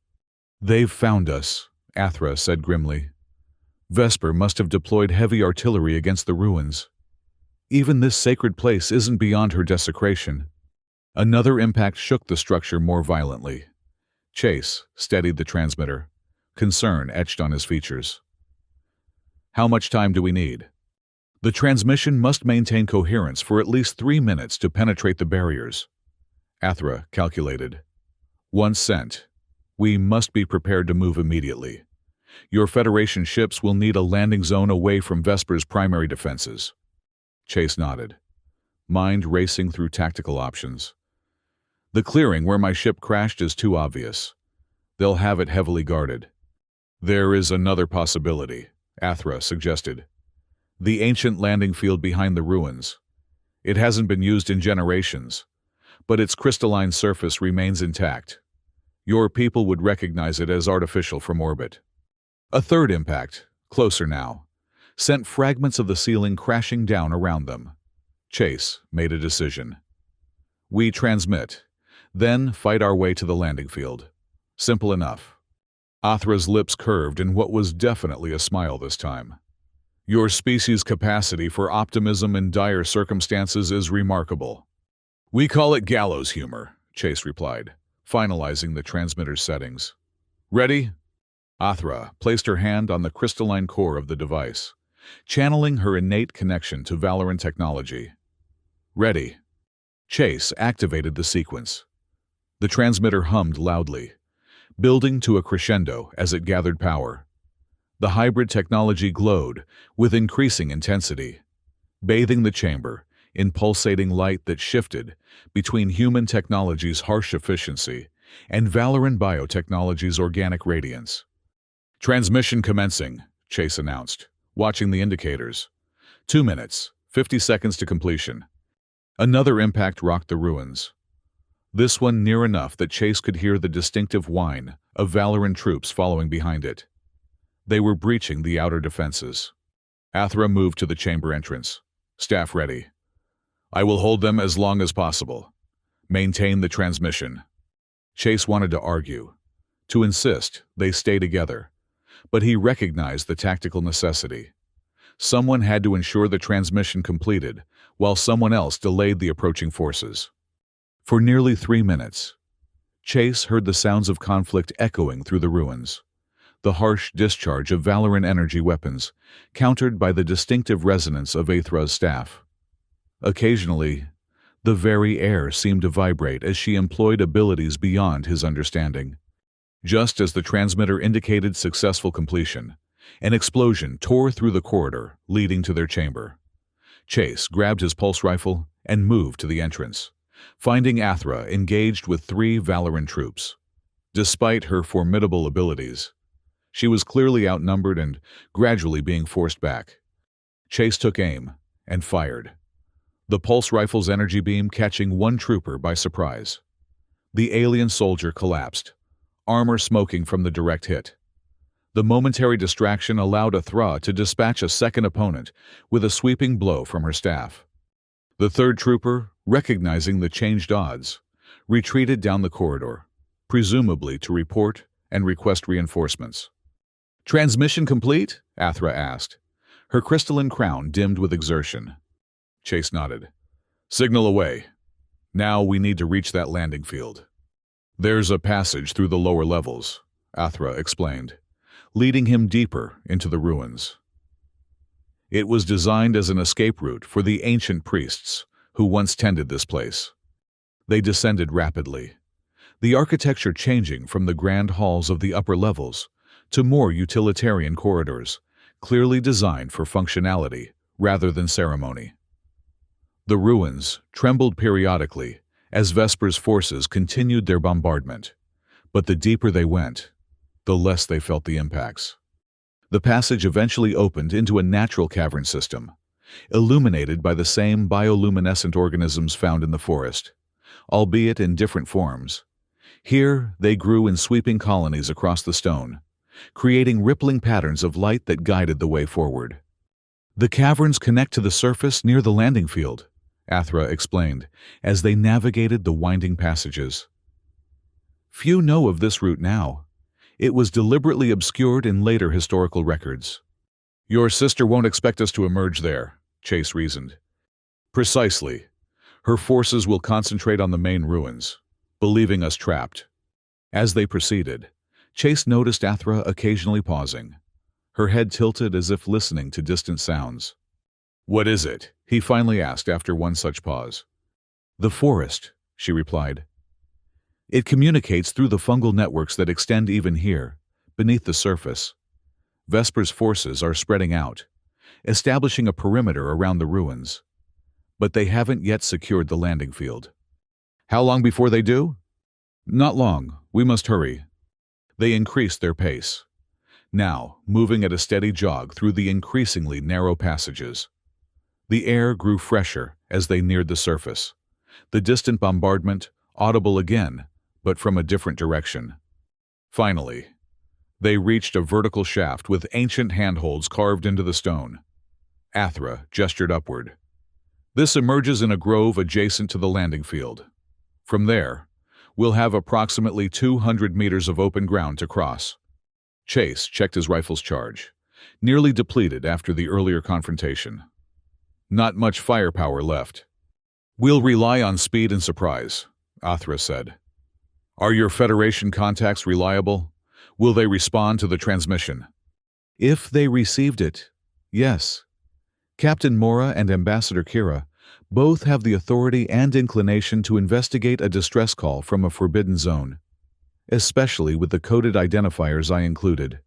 They've found us, Athra said grimly. Vesper must have deployed heavy artillery against the ruins. Even this sacred place isn't beyond her desecration. Another impact shook the structure more violently. Chase steadied the transmitter, concern etched on his features. How much time do we need? The transmission must maintain coherence for at least 3 minutes to penetrate the barriers, Athra calculated. Once sent, we must be prepared to move immediately. Your Federation ships will need a landing zone away from Vesper's primary defenses. Chase nodded, mind racing through tactical options. The clearing where my ship crashed is too obvious. They'll have it heavily guarded. There is another possibility, Athra suggested. The ancient landing field behind the ruins. It hasn't been used in generations, but its crystalline surface remains intact. Your people would recognize it as artificial from orbit. A third impact, closer now, sent fragments of the ceiling crashing down around them. Chase made a decision. We transmit, then fight our way to the landing field. Simple enough. Athra's lips curved in what was definitely a smile this time. Your species' capacity for optimism in dire circumstances is remarkable. We call it gallows humor, Chase replied, finalizing the transmitter's settings. Ready? Athra placed her hand on the crystalline core of the device, channeling her innate connection to Valoran technology. Ready. Chase activated the sequence. The transmitter hummed loudly, building to a crescendo as it gathered power. The hybrid technology glowed with increasing intensity, bathing the chamber in pulsating light that shifted between human technology's harsh efficiency and Valoran biotechnology's organic radiance. Transmission commencing, Chase announced, watching the indicators. 2 minutes, 50 seconds to completion. Another impact rocked the ruins. This one near enough that Chase could hear the distinctive whine of Valoran troops following behind it. They were breaching the outer defenses. Athra moved to the chamber entrance. Staff ready. I will hold them as long as possible. Maintain the transmission. Chase wanted to argue. To insist, they stay together. But he recognized the tactical necessity. Someone had to ensure the transmission completed, while someone else delayed the approaching forces. For nearly 3 minutes, Chase heard the sounds of conflict echoing through the ruins. The harsh discharge of Valoran energy weapons, countered by the distinctive resonance of Athra's staff. Occasionally, the very air seemed to vibrate as she employed abilities beyond his understanding. Just as the transmitter indicated successful completion, an explosion tore through the corridor leading to their chamber. Chase grabbed his pulse rifle and moved to the entrance, finding Athra engaged with 3 Valoran troops. Despite her formidable abilities, she was clearly outnumbered and gradually being forced back. Chase took aim and fired, the pulse rifle's energy beam catching one trooper by surprise. The alien soldier collapsed, armor smoking from the direct hit. The momentary distraction allowed Athra to dispatch a second opponent with a sweeping blow from her staff. The third trooper, recognizing the changed odds, retreated down the corridor, presumably to report and request reinforcements. "Transmission complete?" Athra asked. Her crystalline crown dimmed with exertion. Chase nodded. "Signal away. Now we need to reach that landing field." "There's a passage through the lower levels," Athra explained, leading him deeper into the ruins. It was designed as an escape route for the ancient priests who once tended this place. They descended rapidly, the architecture changing from the grand halls of the upper levels to more utilitarian corridors, clearly designed for functionality rather than ceremony. The ruins trembled periodically as Vesper's forces continued their bombardment, but the deeper they went, the less they felt the impacts. The passage eventually opened into a natural cavern system, illuminated by the same bioluminescent organisms found in the forest, albeit in different forms. Here they grew in sweeping colonies across the stone, creating rippling patterns of light that guided the way forward. "The caverns connect to the surface near the landing field," Athra explained, as they navigated the winding passages. Few know of this route now. It was deliberately obscured in later historical records. "Your sister won't expect us to emerge there," Chase reasoned. "Precisely. Her forces will concentrate on the main ruins, believing us trapped." As they proceeded, Chase noticed Athra occasionally pausing, her head tilted as if listening to distant sounds. "What is it?" he finally asked after one such pause. "The forest," she replied. "It communicates through the fungal networks that extend even here, beneath the surface. Vesper's forces are spreading out, establishing a perimeter around the ruins. But they haven't yet secured the landing field." "How long before they do?" "Not long. We must hurry." They increased their pace, now moving at a steady jog through the increasingly narrow passages. The air grew fresher as they neared the surface, the distant bombardment audible again, but from a different direction. Finally, they reached a vertical shaft with ancient handholds carved into the stone. Athra gestured upward. "This emerges in a grove adjacent to the landing field. From there, we'll have approximately 200 meters of open ground to cross." Chase checked his rifle's charge, nearly depleted after the earlier confrontation. "Not much firepower left." "We'll rely on speed and surprise," Athra said. "Are your Federation contacts reliable? Will they respond to the transmission?" "If they received it, yes. Captain Mora and Ambassador Kira both have the authority and inclination to investigate a distress call from a forbidden zone, especially with the coded identifiers I included."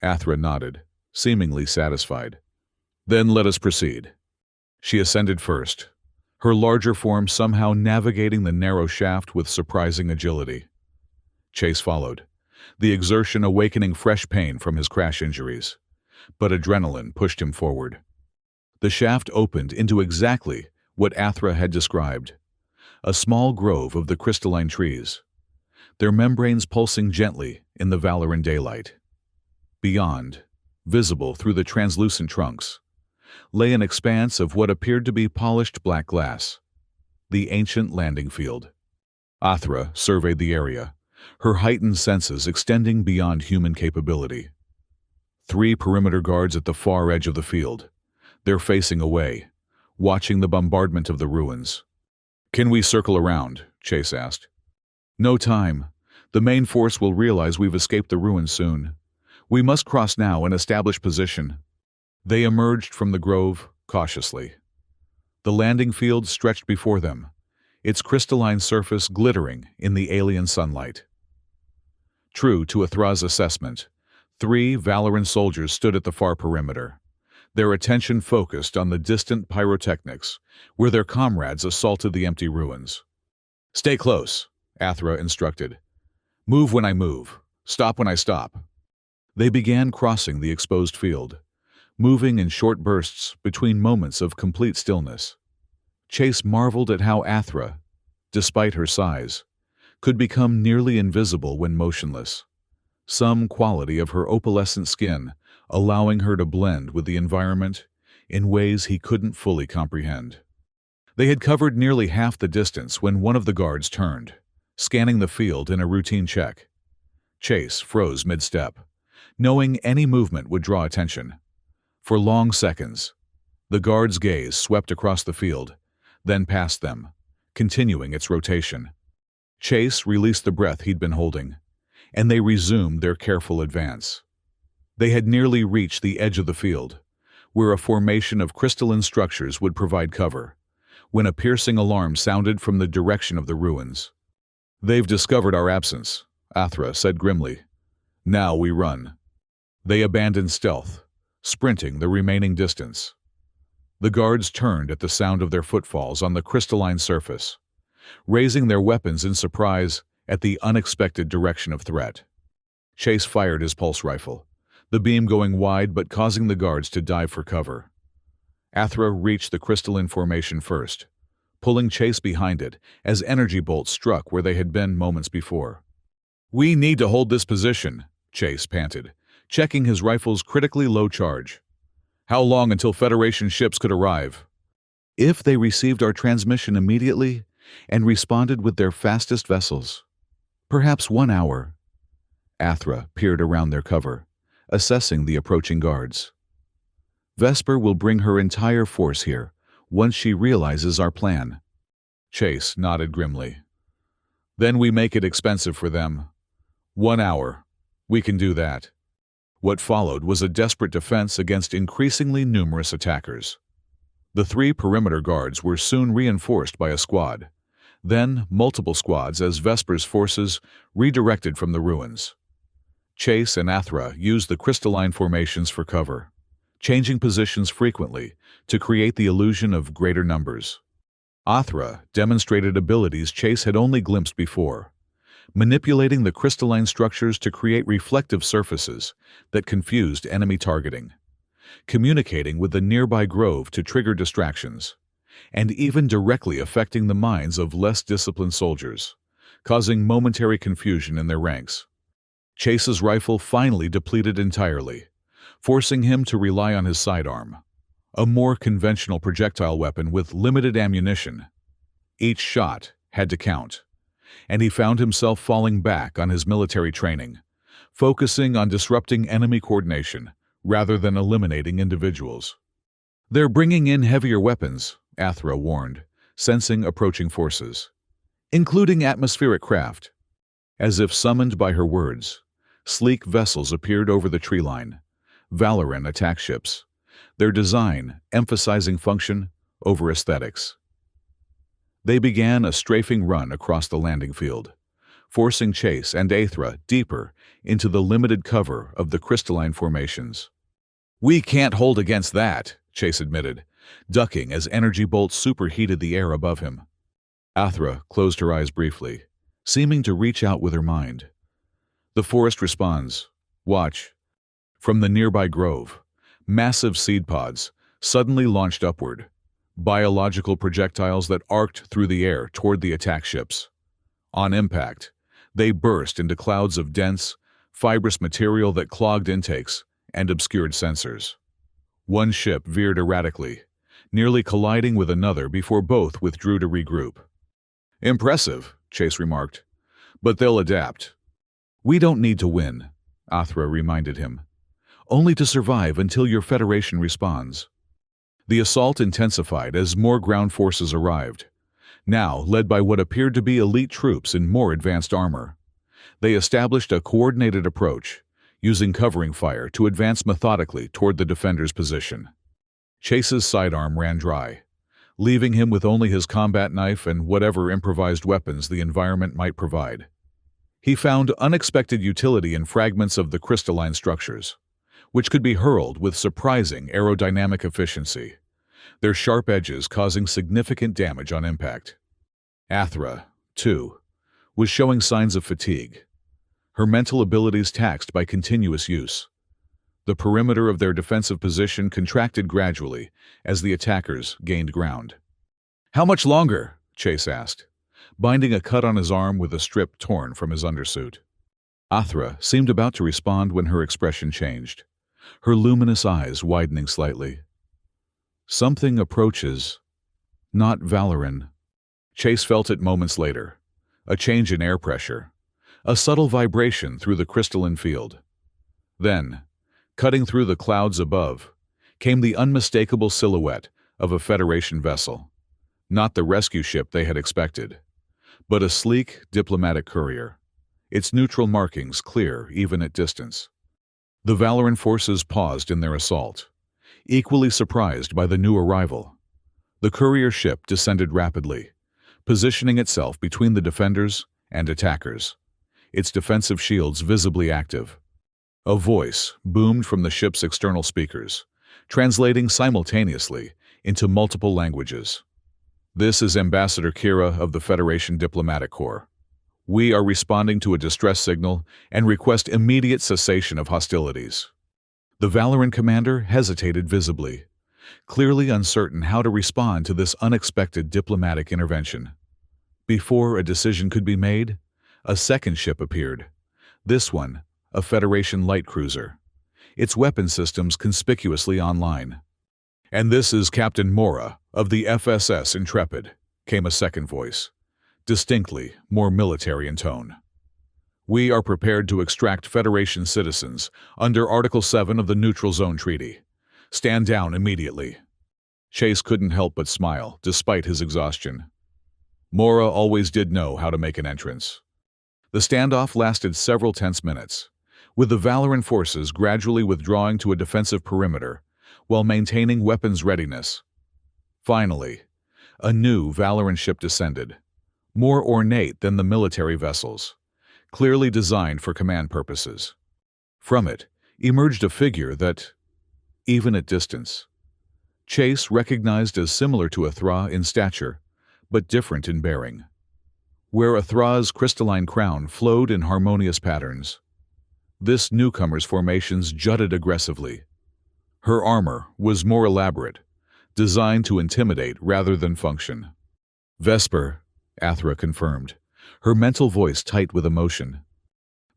Athra nodded, seemingly satisfied. "Then let us proceed." She ascended first, her larger form somehow navigating the narrow shaft with surprising agility. Chase followed, the exertion awakening fresh pain from his crash injuries, but adrenaline pushed him forward. The shaft opened into exactly what Athra had described, a small grove of the crystalline trees, their membranes pulsing gently in the Valoran daylight. Beyond, visible through the translucent trunks, lay an expanse of what appeared to be polished black glass. The ancient landing field. Athra surveyed the area, her heightened senses extending beyond human capability. 3 perimeter guards at the far edge of the field. They're facing away, watching the bombardment of the ruins. "Can we circle around?" Chase asked. "No time. The main force will realize we've escaped the ruins soon. We must cross now and establish position." They emerged from the grove cautiously. The landing field stretched before them, its crystalline surface glittering in the alien sunlight. True to Athra's assessment, 3 Valoran soldiers stood at the far perimeter, their attention focused on the distant pyrotechnics where their comrades assaulted the empty ruins. "Stay close," Athra instructed. "Move when I move. Stop when I stop." They began crossing the exposed field, moving in short bursts between moments of complete stillness. Chase marveled at how Athra, despite her size, could become nearly invisible when motionless, some quality of her opalescent skin allowing her to blend with the environment in ways he couldn't fully comprehend. They had covered nearly half the distance when one of the guards turned, scanning the field in a routine check. Chase froze mid-step, knowing any movement would draw attention. For long seconds, the guard's gaze swept across the field, then past them, continuing its rotation. Chase released the breath he'd been holding, and they resumed their careful advance. They had nearly reached the edge of the field, where a formation of crystalline structures would provide cover, when a piercing alarm sounded from the direction of the ruins. "They've discovered our absence," Athra said grimly. "Now we run." They abandoned stealth, sprinting the remaining distance. The guards turned at the sound of their footfalls on the crystalline surface, raising their weapons in surprise at the unexpected direction of threat. Chase fired his pulse rifle, the beam going wide but causing the guards to dive for cover. Athra reached the crystalline formation first, pulling Chase behind it as energy bolts struck where they had been moments before. "We need to hold this position," Chase panted, checking his rifle's critically low charge. "How long until Federation ships could arrive?" "If they received our transmission immediately and responded with their fastest vessels. Perhaps 1 hour." Athra peered around their cover, assessing the approaching guards. "Vesper will bring her entire force here once she realizes our plan." Chase nodded grimly. "Then we make it expensive for them. 1 hour. We can do that." What followed was a desperate defense against increasingly numerous attackers. The 3 perimeter guards were soon reinforced by a squad, then multiple squads as Vesper's forces redirected from the ruins. Chase and Athra used the crystalline formations for cover, changing positions frequently to create the illusion of greater numbers. Athra demonstrated abilities Chase had only glimpsed before, manipulating the crystalline structures to create reflective surfaces that confused enemy targeting, communicating with the nearby grove to trigger distractions, and even directly affecting the minds of less disciplined soldiers, causing momentary confusion in their ranks. Chase's rifle finally depleted entirely, forcing him to rely on his sidearm, a more conventional projectile weapon with limited ammunition. Each shot had to count, and he found himself falling back on his military training, focusing on disrupting enemy coordination rather than eliminating individuals. "They're bringing in heavier weapons," Athra warned, sensing approaching forces, "including atmospheric craft." As if summoned by her words, sleek vessels appeared over the tree line, Valoran attack ships, their design emphasizing function over aesthetics. They began a strafing run across the landing field, forcing Chase and Athra deeper into the limited cover of the crystalline formations. "We can't hold against that," Chase admitted, ducking as energy bolts superheated the air above him. Athra closed her eyes briefly, seeming to reach out with her mind. "The forest responds. Watch." From the nearby grove, massive seed pods suddenly launched upward, biological projectiles that arced through the air toward the attack ships. On impact, they burst into clouds of dense, fibrous material that clogged intakes and obscured sensors. One ship veered erratically, nearly colliding with another before both withdrew to regroup. "Impressive," Chase remarked, "but they'll adapt." "We don't need to win," Athra reminded him. "Only to survive until your Federation responds." The assault intensified as more ground forces arrived, now led by what appeared to be elite troops in more advanced armor. They established a coordinated approach, using covering fire to advance methodically toward the defender's position. Chase's sidearm ran dry, leaving him with only his combat knife and whatever improvised weapons the environment might provide. He found unexpected utility in fragments of the crystalline structures, which could be hurled with surprising aerodynamic efficiency, their sharp edges causing significant damage on impact. Athra, too, was showing signs of fatigue, her mental abilities taxed by continuous use. The perimeter of their defensive position contracted gradually as the attackers gained ground. "How much longer?" Chase asked, binding a cut on his arm with a strip torn from his undersuit. Athra seemed about to respond when her expression changed, her luminous eyes widening slightly. "Something approaches. Not Valoran." Chase felt it moments later, a change in air pressure, a subtle vibration through the crystalline field. Then, cutting through the clouds above, came the unmistakable silhouette of a Federation vessel. Not the rescue ship they had expected, but a sleek, diplomatic courier, its neutral markings clear even at distance. The Valoran forces paused in their assault, equally surprised by the new arrival. The courier ship descended rapidly, positioning itself between the defenders and attackers, its defensive shields visibly active. A voice boomed from the ship's external speakers, translating simultaneously into multiple languages. "This is Ambassador Kira of the Federation Diplomatic Corps. We are responding to a distress signal and request immediate cessation of hostilities." The Valoran commander hesitated visibly, clearly uncertain how to respond to this unexpected diplomatic intervention. Before a decision could be made, a second ship appeared. This one, a Federation light cruiser, its weapon systems conspicuously online. "And this is Captain Mora of the FSS Intrepid," came a second voice, distinctly more military in tone. "We are prepared to extract Federation citizens under Article 7 of the Neutral Zone Treaty. Stand down immediately." Chase couldn't help but smile, despite his exhaustion. Mora always did know how to make an entrance. The standoff lasted several tense minutes, with the Valoran forces gradually withdrawing to a defensive perimeter while maintaining weapons readiness. Finally, a new Valoran ship descended, more ornate than the military vessels, clearly designed for command purposes. From it emerged a figure that, even at distance, Chase recognized as similar to Athra in stature, but different in bearing. Where Athra's crystalline crown flowed in harmonious patterns, this newcomer's formations jutted aggressively. Her armor was more elaborate, designed to intimidate rather than function. "Vesper," Athra confirmed, her mental voice tight with emotion.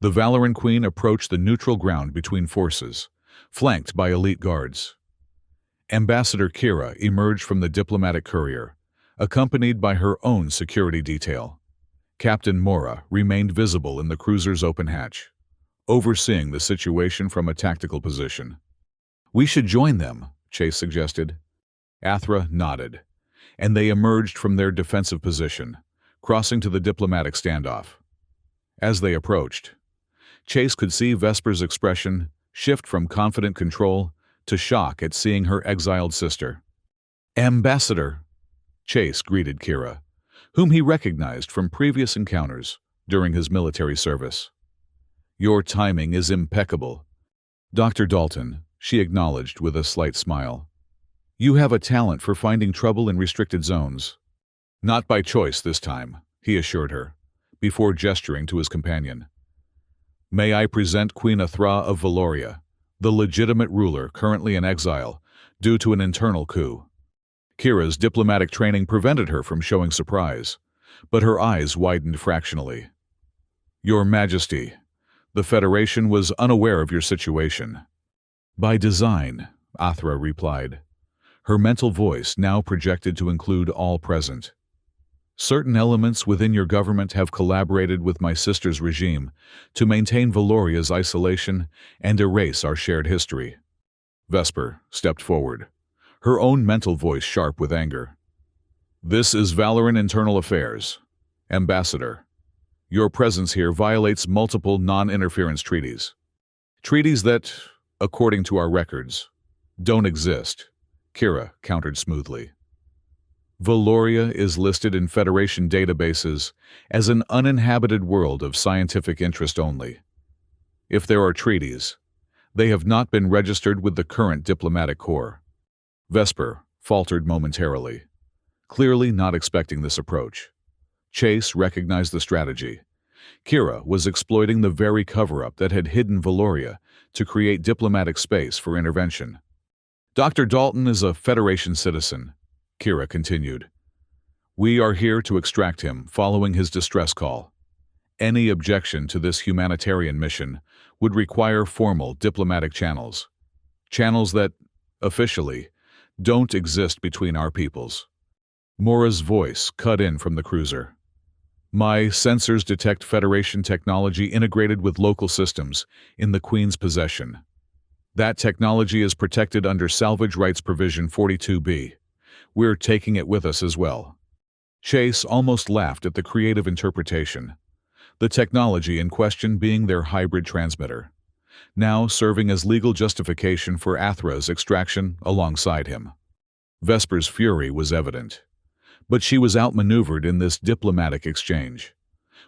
The Valoran Queen approached the neutral ground between forces, flanked by elite guards. Ambassador Kira emerged from the diplomatic courier, accompanied by her own security detail. Captain Mora remained visible in the cruiser's open hatch, overseeing the situation from a tactical position. "We should join them," Chase suggested. Athra nodded, and they emerged from their defensive position, crossing to the diplomatic standoff. As they approached, Chase could see Vesper's expression shift from confident control to shock at seeing her exiled sister. "Ambassador," Chase greeted Kira, whom he recognized from previous encounters during his military service. "Your timing is impeccable." "Dr. Dalton," she acknowledged with a slight smile. "You have a talent for finding trouble in restricted zones." "Not by choice this time," he assured her, before gesturing to his companion. "May I present Queen Athra of Valoria, the legitimate ruler currently in exile due to an internal coup." Kira's diplomatic training prevented her from showing surprise, but her eyes widened fractionally. "Your Majesty, the Federation was unaware of your situation." By design, Athra replied, her mental voice now projected to include all present. Certain elements within your government have collaborated with my sister's regime to maintain Valoria's isolation and erase our shared history. Vesper stepped forward, her own mental voice sharp with anger. This is Valoran Internal Affairs. Ambassador, your presence here violates multiple non-interference treaties. Treaties that, according to our records, don't exist, Kira countered smoothly. Valoria is listed in Federation databases as an uninhabited world of scientific interest only. If there are treaties, they have not been registered with the current diplomatic corps. Vesper faltered momentarily, clearly not expecting this approach. Chase recognized the strategy. Kira was exploiting the very cover-up that had hidden Valoria to create diplomatic space for intervention. Dr. Dalton is a Federation citizen, Kira continued. We are here to extract him following his distress call. Any objection to this humanitarian mission would require formal diplomatic channels. Channels that, officially, don't exist between our peoples. Mora's voice cut in from the cruiser. My sensors detect Federation technology integrated with local systems in the Queen's possession. That technology is protected under Salvage Rights Provision 42B. We're taking it with us as well. Chase almost laughed at the creative interpretation. The technology in question being their hybrid transmitter, now serving as legal justification for Athra's extraction alongside him. Vesper's fury was evident, but she was outmaneuvered in this diplomatic exchange.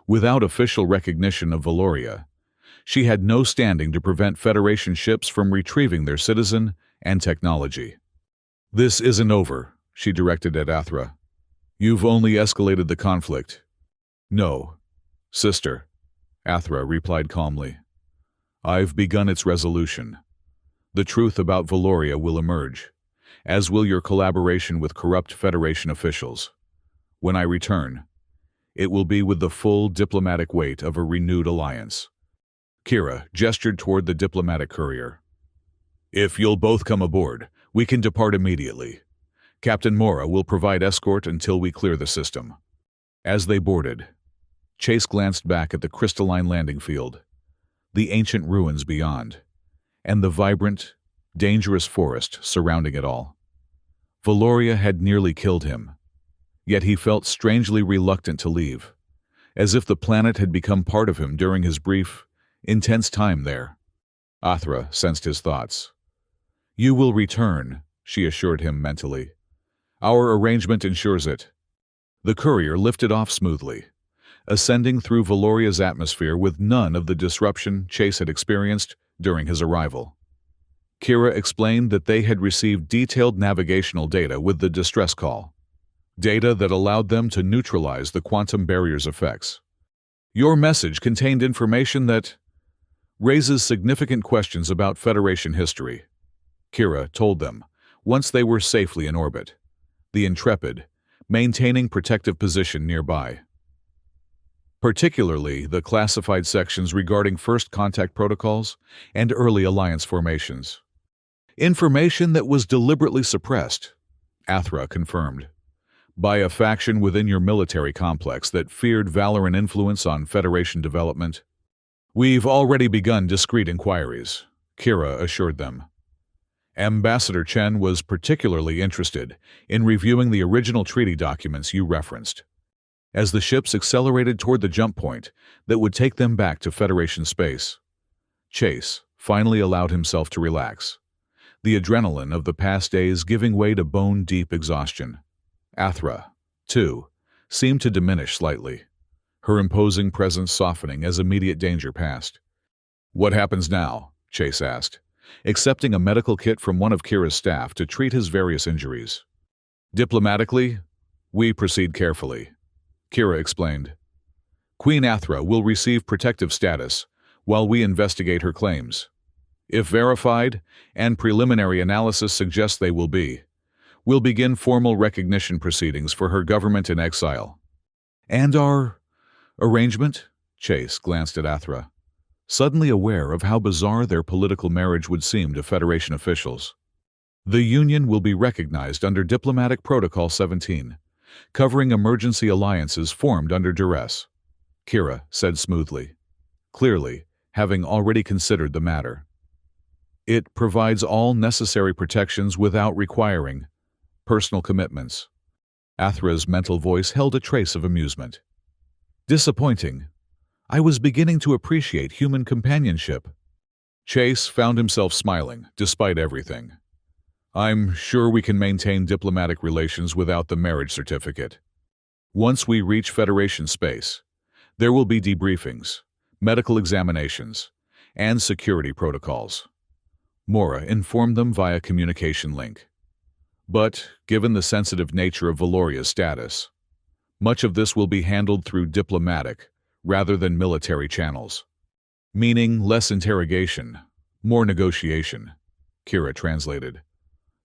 Without official recognition of Valoria, she had no standing to prevent Federation ships from retrieving their citizen and technology. This isn't over, she directed at Athra. You've only escalated the conflict. No, sister, Athra replied calmly. I've begun its resolution. The truth about Valoria will emerge, as will your collaboration with corrupt Federation officials. When I return, it will be with the full diplomatic weight of a renewed alliance. Kira gestured toward the diplomatic courier. If you'll both come aboard, we can depart immediately. Captain Mora will provide escort until we clear the system. As they boarded, Chase glanced back at the crystalline landing field, the ancient ruins beyond, and the vibrant, dangerous forest surrounding it all. Valoria had nearly killed him, yet he felt strangely reluctant to leave, as if the planet had become part of him during his brief, intense time there. Athra sensed his thoughts. You will return, she assured him mentally. Our arrangement ensures it. The courier lifted off smoothly, ascending through Valoria's atmosphere with none of the disruption Chase had experienced during his arrival. Kira explained that they had received detailed navigational data with the distress call, data that allowed them to neutralize the quantum barrier's effects. Your message contained information that raises significant questions about Federation history, Kira told them once they were safely in orbit, the Intrepid maintaining protective position nearby. Particularly the classified sections regarding first contact protocols and early alliance formations. Information that was deliberately suppressed, Athra confirmed, by a faction within your military complex that feared Valoran influence on Federation development. We've already begun discreet inquiries, Kira assured them. Ambassador Chen was particularly interested in reviewing the original treaty documents you referenced. As the ships accelerated toward the jump point that would take them back to Federation space, Chase finally allowed himself to relax, the adrenaline of the past days giving way to bone-deep exhaustion. Athra, too, seemed to diminish slightly, her imposing presence softening as immediate danger passed. What happens now? Chase asked, accepting a medical kit from one of Kira's staff to treat his various injuries. Diplomatically, we proceed carefully, Kira explained. Queen Athra will receive protective status while we investigate her claims. If verified, and preliminary analysis suggests they will be, we'll begin formal recognition proceedings for her government in exile. And our arrangement? Chase glanced at Athra. suddenly aware of how bizarre their political marriage would seem to Federation officials. The union will be recognized under Diplomatic Protocol 17, covering emergency alliances formed under duress, Kira said smoothly, clearly having already considered the matter. It provides all necessary protections without requiring personal commitments. Athra's mental voice held a trace of amusement. Disappointing. I was beginning to appreciate human companionship. Chase found himself smiling, despite everything. I'm sure we can maintain diplomatic relations without the marriage certificate. Once we reach Federation space, there will be debriefings, medical examinations, and security protocols. Mora informed them via communication link. But, given the sensitive nature of Valoria's status, much of this will be handled through diplomatic, rather than military channels. Meaning less interrogation, more negotiation, Kira translated.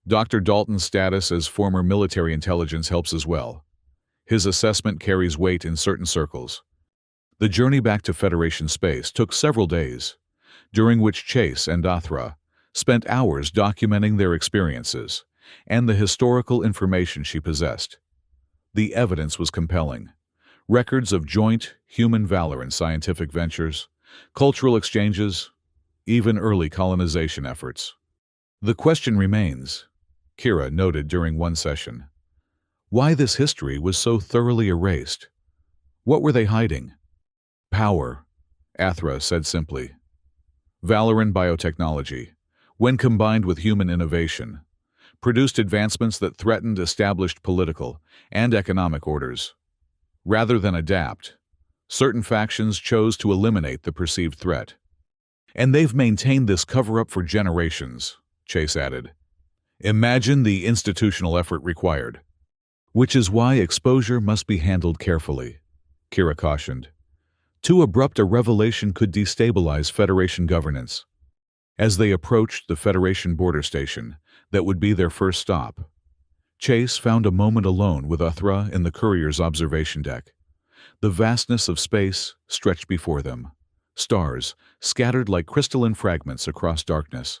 Dr. Dalton's status as former military intelligence helps as well. His assessment carries weight in certain circles. The journey back to Federation space took several days, during which Chase and Athra spent hours documenting their experiences and the historical information she possessed. The evidence was compelling. Records of joint human valor in scientific ventures, cultural exchanges, even early colonization efforts. The question remains, Kira noted during one session, why this history was so thoroughly erased. What were they hiding? Power, Athra said simply. Valoran biotechnology, when combined with human innovation, produced advancements that threatened established political and economic orders. Rather than adapt, certain factions chose to eliminate the perceived threat. And they've maintained this cover-up for generations, Chase added. Imagine the institutional effort required. Which is why exposure must be handled carefully, Kira cautioned. Too abrupt a revelation could destabilize Federation governance. As they approached the Federation border station, that would be their first stop, Chase found a moment alone with Athra in the courier's observation deck. The vastness of space stretched before them, stars scattered like crystalline fragments across darkness.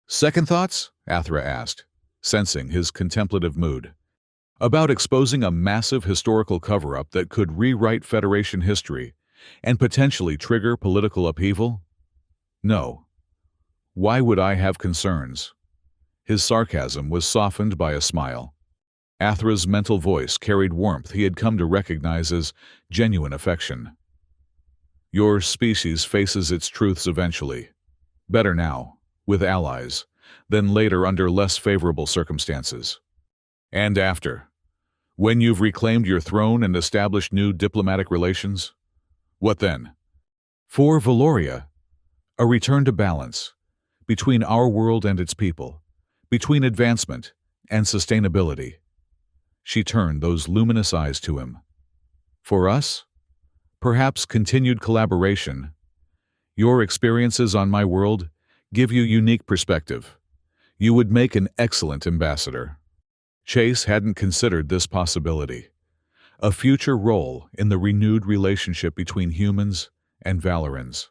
Second thoughts? Athra asked, sensing his contemplative mood. About exposing a massive historical cover-up that could rewrite Federation history and potentially trigger political upheaval? No. Why would I have concerns? His sarcasm was softened by a smile. Athra's mental voice carried warmth he had come to recognize as genuine affection. Your species faces its truths eventually. Better now, with allies, than later under less favorable circumstances. And after, when you've reclaimed your throne and established new diplomatic relations? What then? For Valoria, a return to balance, between our world and its people, between advancement and sustainability. She turned those luminous eyes to him. For us? Perhaps continued collaboration. Your experiences on my world give you unique perspective. You would make an excellent ambassador. Chase hadn't considered this possibility. A future role in the renewed relationship between humans and Valorans.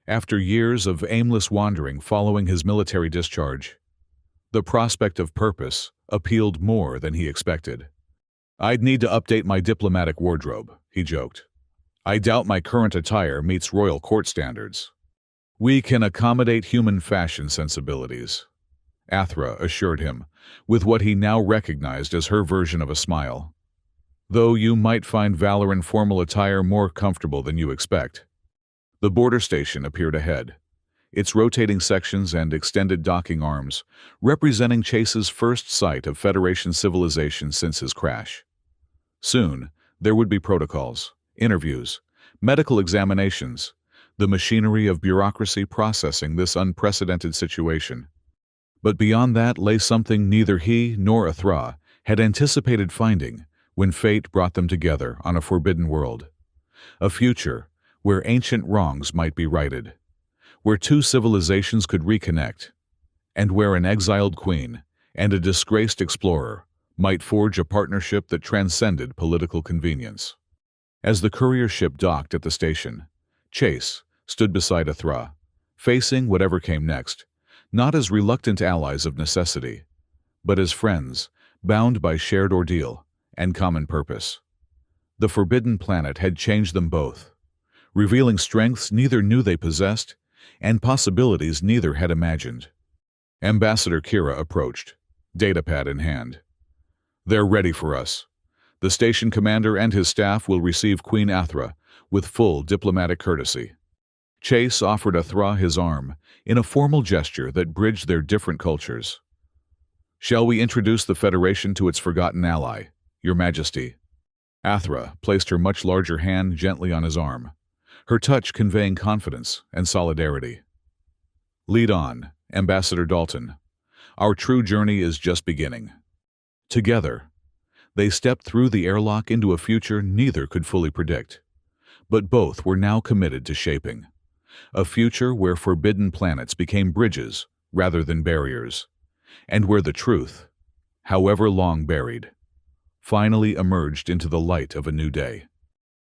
After years of aimless wandering following his military discharge, the prospect of purpose appealed more than he expected. I'd need to update my diplomatic wardrobe, he joked. I doubt my current attire meets royal court standards. We can accommodate human fashion sensibilities, Athra assured him, with what he now recognized as her version of a smile. Though you might find Valoran formal attire more comfortable than you expect. The border station appeared ahead, its rotating sections and extended docking arms representing Chase's first sight of Federation civilization since his crash. Soon, there would be protocols, interviews, medical examinations, the machinery of bureaucracy processing this unprecedented situation. But beyond that lay something neither he nor Athra had anticipated finding when fate brought them together on a forbidden world. A future where ancient wrongs might be righted, where two civilizations could reconnect, and where an exiled queen and a disgraced explorer might forge a partnership that transcended political convenience. As the courier ship docked at the station, Chase stood beside Athra, facing whatever came next, not as reluctant allies of necessity, but as friends, bound by shared ordeal and common purpose. The forbidden planet had changed them both, revealing strengths neither knew they possessed and possibilities neither had imagined. Ambassador Kira approached, datapad in hand. "They're ready for us. The station commander and his staff will receive Queen Athra with full diplomatic courtesy." Chase offered Athra his arm in a formal gesture that bridged their different cultures. "Shall we introduce the Federation to its forgotten ally, Your Majesty?" Athra placed her much larger hand gently on his arm, her touch conveying confidence and solidarity. "Lead on, Ambassador Dalton. Our true journey is just beginning." Together, they stepped through the airlock into a future neither could fully predict, but both were now committed to shaping. A future where forbidden planets became bridges rather than barriers, and where the truth, however long buried, finally emerged into the light of a new day.